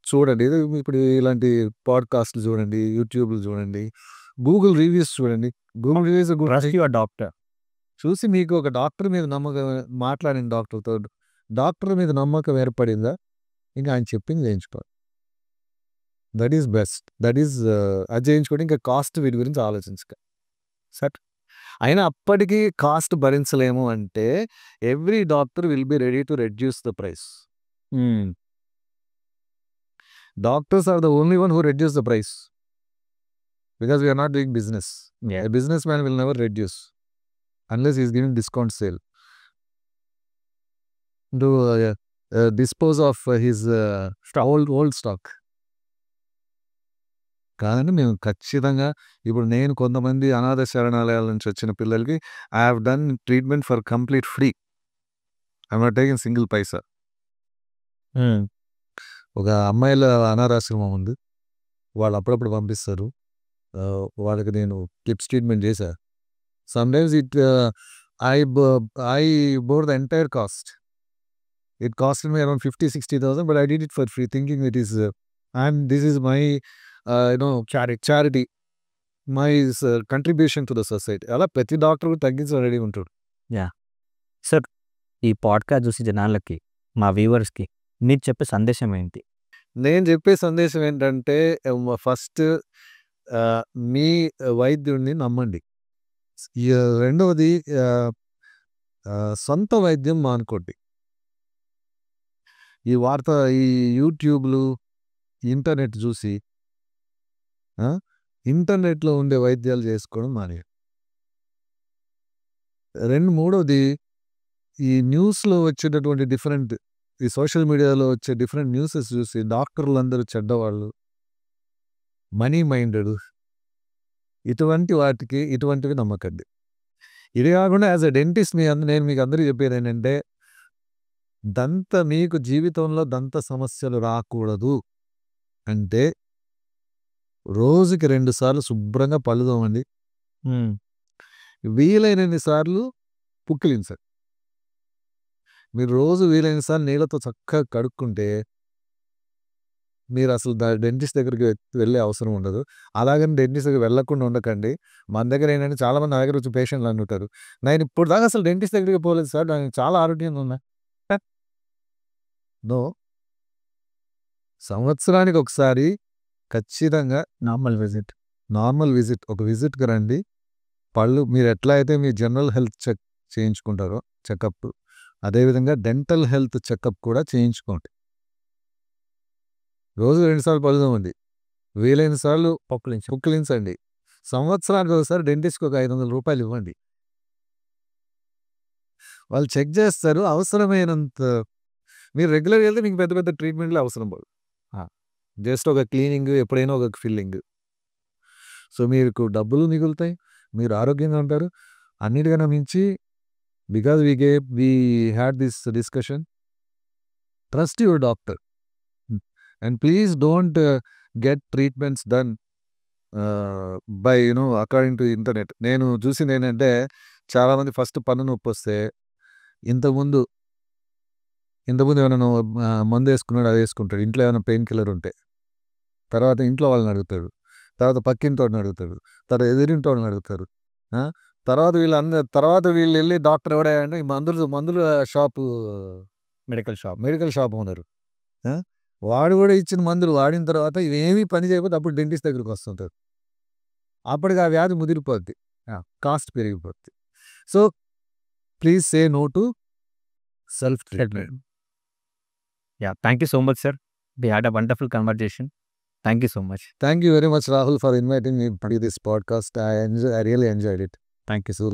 చూడండి, ఇప్పుడు ఇలాంటి పాడ్కాస్ట్లు చూడండి, యూట్యూబ్లు చూడండి, గూగుల్ రివ్యూస్ చూడండి. గూగుల్ రివ్యూస్
డాక్టర్
చూసి మీకు ఒక డాక్టర్ మీద నమ్మకం, మాట్లాడిన డాక్టర్తో డాక్టర్ మీద నమ్మకం ఏర్పడిందా, ఇంకా ఆయన చెప్పింది చేయించుకోవాలి. That is best. That is అది చేయించుకోండి. ఇంకా కాస్ట్ వీటి గురించి ఆలోచించక సరే. అయినా అప్పటికి కాస్ట్ భరించలేము అంటే, every doctor will be ready to reduce the price. Doctors are the only one who reduce the price, because we're not doing business. A businessman will never reduce unless he is giving discount sale to dispose of his old stock. కానీ మేము ఖచ్చితంగా, ఇప్పుడు నేను కొంతమంది అనాథ శరణాలయాల నుంచి వచ్చిన పిల్లలకి I have done treatment for complete free. I'm not taking single paisa. ఒక అమ్మాయిల అనాథాశ్రమం ఉంది, వాళ్ళు అప్పుడప్పుడు పంపిస్తారు, వాళ్ళకి నేను క్లిప్స్ ట్రీట్మెంట్ చేశా. Sometimes I bore the entire cost. It costed me around 50,000-60,000, but I did it for free, thinking it is and this is my charity, my contribution to the society. అలా ప్రతి doctor తగ్గించి ready ఉంటాడు.
Sir, ఈ podcast చూసి జనాలకి, మా వ్యూవర్స్కి మీరు చెప్పే సందేశం ఏంటి?
నేను చెప్పే సందేశం ఏంటంటే, ఫస్ట్ మీ వైద్యుడిని నమ్మండి. రెండవది, సొంత వైద్యం మానుకోండి. ఈ వార్త ఈ యూట్యూబ్లు ఇంటర్నెట్ చూసి ఇంటర్నెట్లో ఉండే వైద్యాలు చేసుకోవడం మానేయాలి. మూడోది ఈ న్యూస్లో వచ్చేటటువంటి డిఫరెంట్ ఈ సోషల్ మీడియాలో వచ్చే డిఫరెంట్ న్యూసెస్ చూసి డాక్టర్లు అందరూ చెడ్డవాళ్ళు, మనీ మైండెడ్, ఇటువంటివి నమ్మకండి. ఇది కాకుండా యాజ్ ఎ డెంటిస్ట్ నేను మీకు అందరికీ చెప్పేది ఏంటంటే, మీకు జీవితంలో దంత సమస్యలు రాకూడదు అంటే రోజుకి 2 సార్లు శుభ్రంగా పళ్ళు తోమండి. వీలైనన్ని సార్లు పుక్కిలించండి. మీరు రోజు వీలైన సార్లు నీళ్ళతో చక్కగా కడుక్కుంటే మీరు అసలు డెంటిస్ట్ దగ్గరికి వెళ్ళే అవసరం ఉండదు. అలాగని డెంటిస్ట్ దగ్గరికి వెళ్ళకుండా ఉండకండి. మన దగ్గర ఏంటంటే చాలామంది నా దగ్గర వచ్చి పేషెంట్లు అంటుంటారు, నేను ఇప్పుడు దాకా అసలు డెంటిస్ట్ దగ్గరికి పోలేదు సార్, నేను చాలా ఆరోగ్యంగా ఉన్నా. నో, సంవత్సరానికి ఒకసారి ఖచ్చితంగా నార్మల్ విజిట్ ఒక విజిట్కి రండి. పళ్ళు మీరు ఎట్లా అయితే మీ జనరల్ హెల్త్ చెక్ చేయించుకుంటారో చెకప్, అదేవిధంగా డెంటల్ హెల్త్ చెకప్ కూడా చేయించుకోండి. రోజు 2 సార్లు పళ్ళు తోమండి, వీలైన సార్లు పుక్కిలించండి. సంవత్సరానికి ఒకసారి డెంటిస్ట్కి ఒక 500 రూపాయలు ఇవ్వండి. వాళ్ళు చెక్ చేస్తారు. అవసరమైనంత మీరు రెగ్యులర్గా వెళ్తే మీకు పెద్ద పెద్ద ట్రీట్మెంట్లు అవసరం పడదు. జస్ట్ ఒక క్లీనింగ్, ఎప్పుడైనా ఒక ఫిల్లింగ్. సో మీకు డబ్బులు మిగులుతాయి, మీరు ఆరోగ్యంగా ఉంటారు. అన్నిటికన్నా మించి because we had this discussion, trust your doctor and please don't get treatments done by according to internet. నేను చూసింది ఏంటంటే, చాలామంది ఫస్ట్ పన్ను నొప్పి వస్తే ఇంతకుముందు ఏమైనా మందు వేసుకున్నాడు, అది వేసుకుంటాడు. ఇంట్లో ఏమైనా పెయిన్ కిల్లర్ ఉంటే తర్వాత ఇంట్లో వాళ్ళని అడుగుతాడు, తర్వాత పక్కింటోడిని అడుగుతాడు, తర్వాత ఎదురింటోడిని అడుగుతారు. తర్వాత వీళ్ళు వెళ్ళి డాక్టర్ ఎవడంటే ఈ మందుల షాపు మెడికల్ షాప్ ఓనరు, వాడు కూడా ఇచ్చిన మందులు వాడిన తర్వాత ఇవేమీ పని చేయకపోతే అప్పుడు డెంటిస్ట్ దగ్గరికి వస్తుంటారు. అప్పటికి ఆ వ్యాధి ముదిరిపోద్ది, కాస్ట్ పెరిగిపోద్ది. So please say no to self treatment.
Thank you so much sir. We had a wonderful conversation. Thank you so much.
Thank you very much, Rahul, for inviting me to this podcast. I really enjoyed it.
Thank you.
So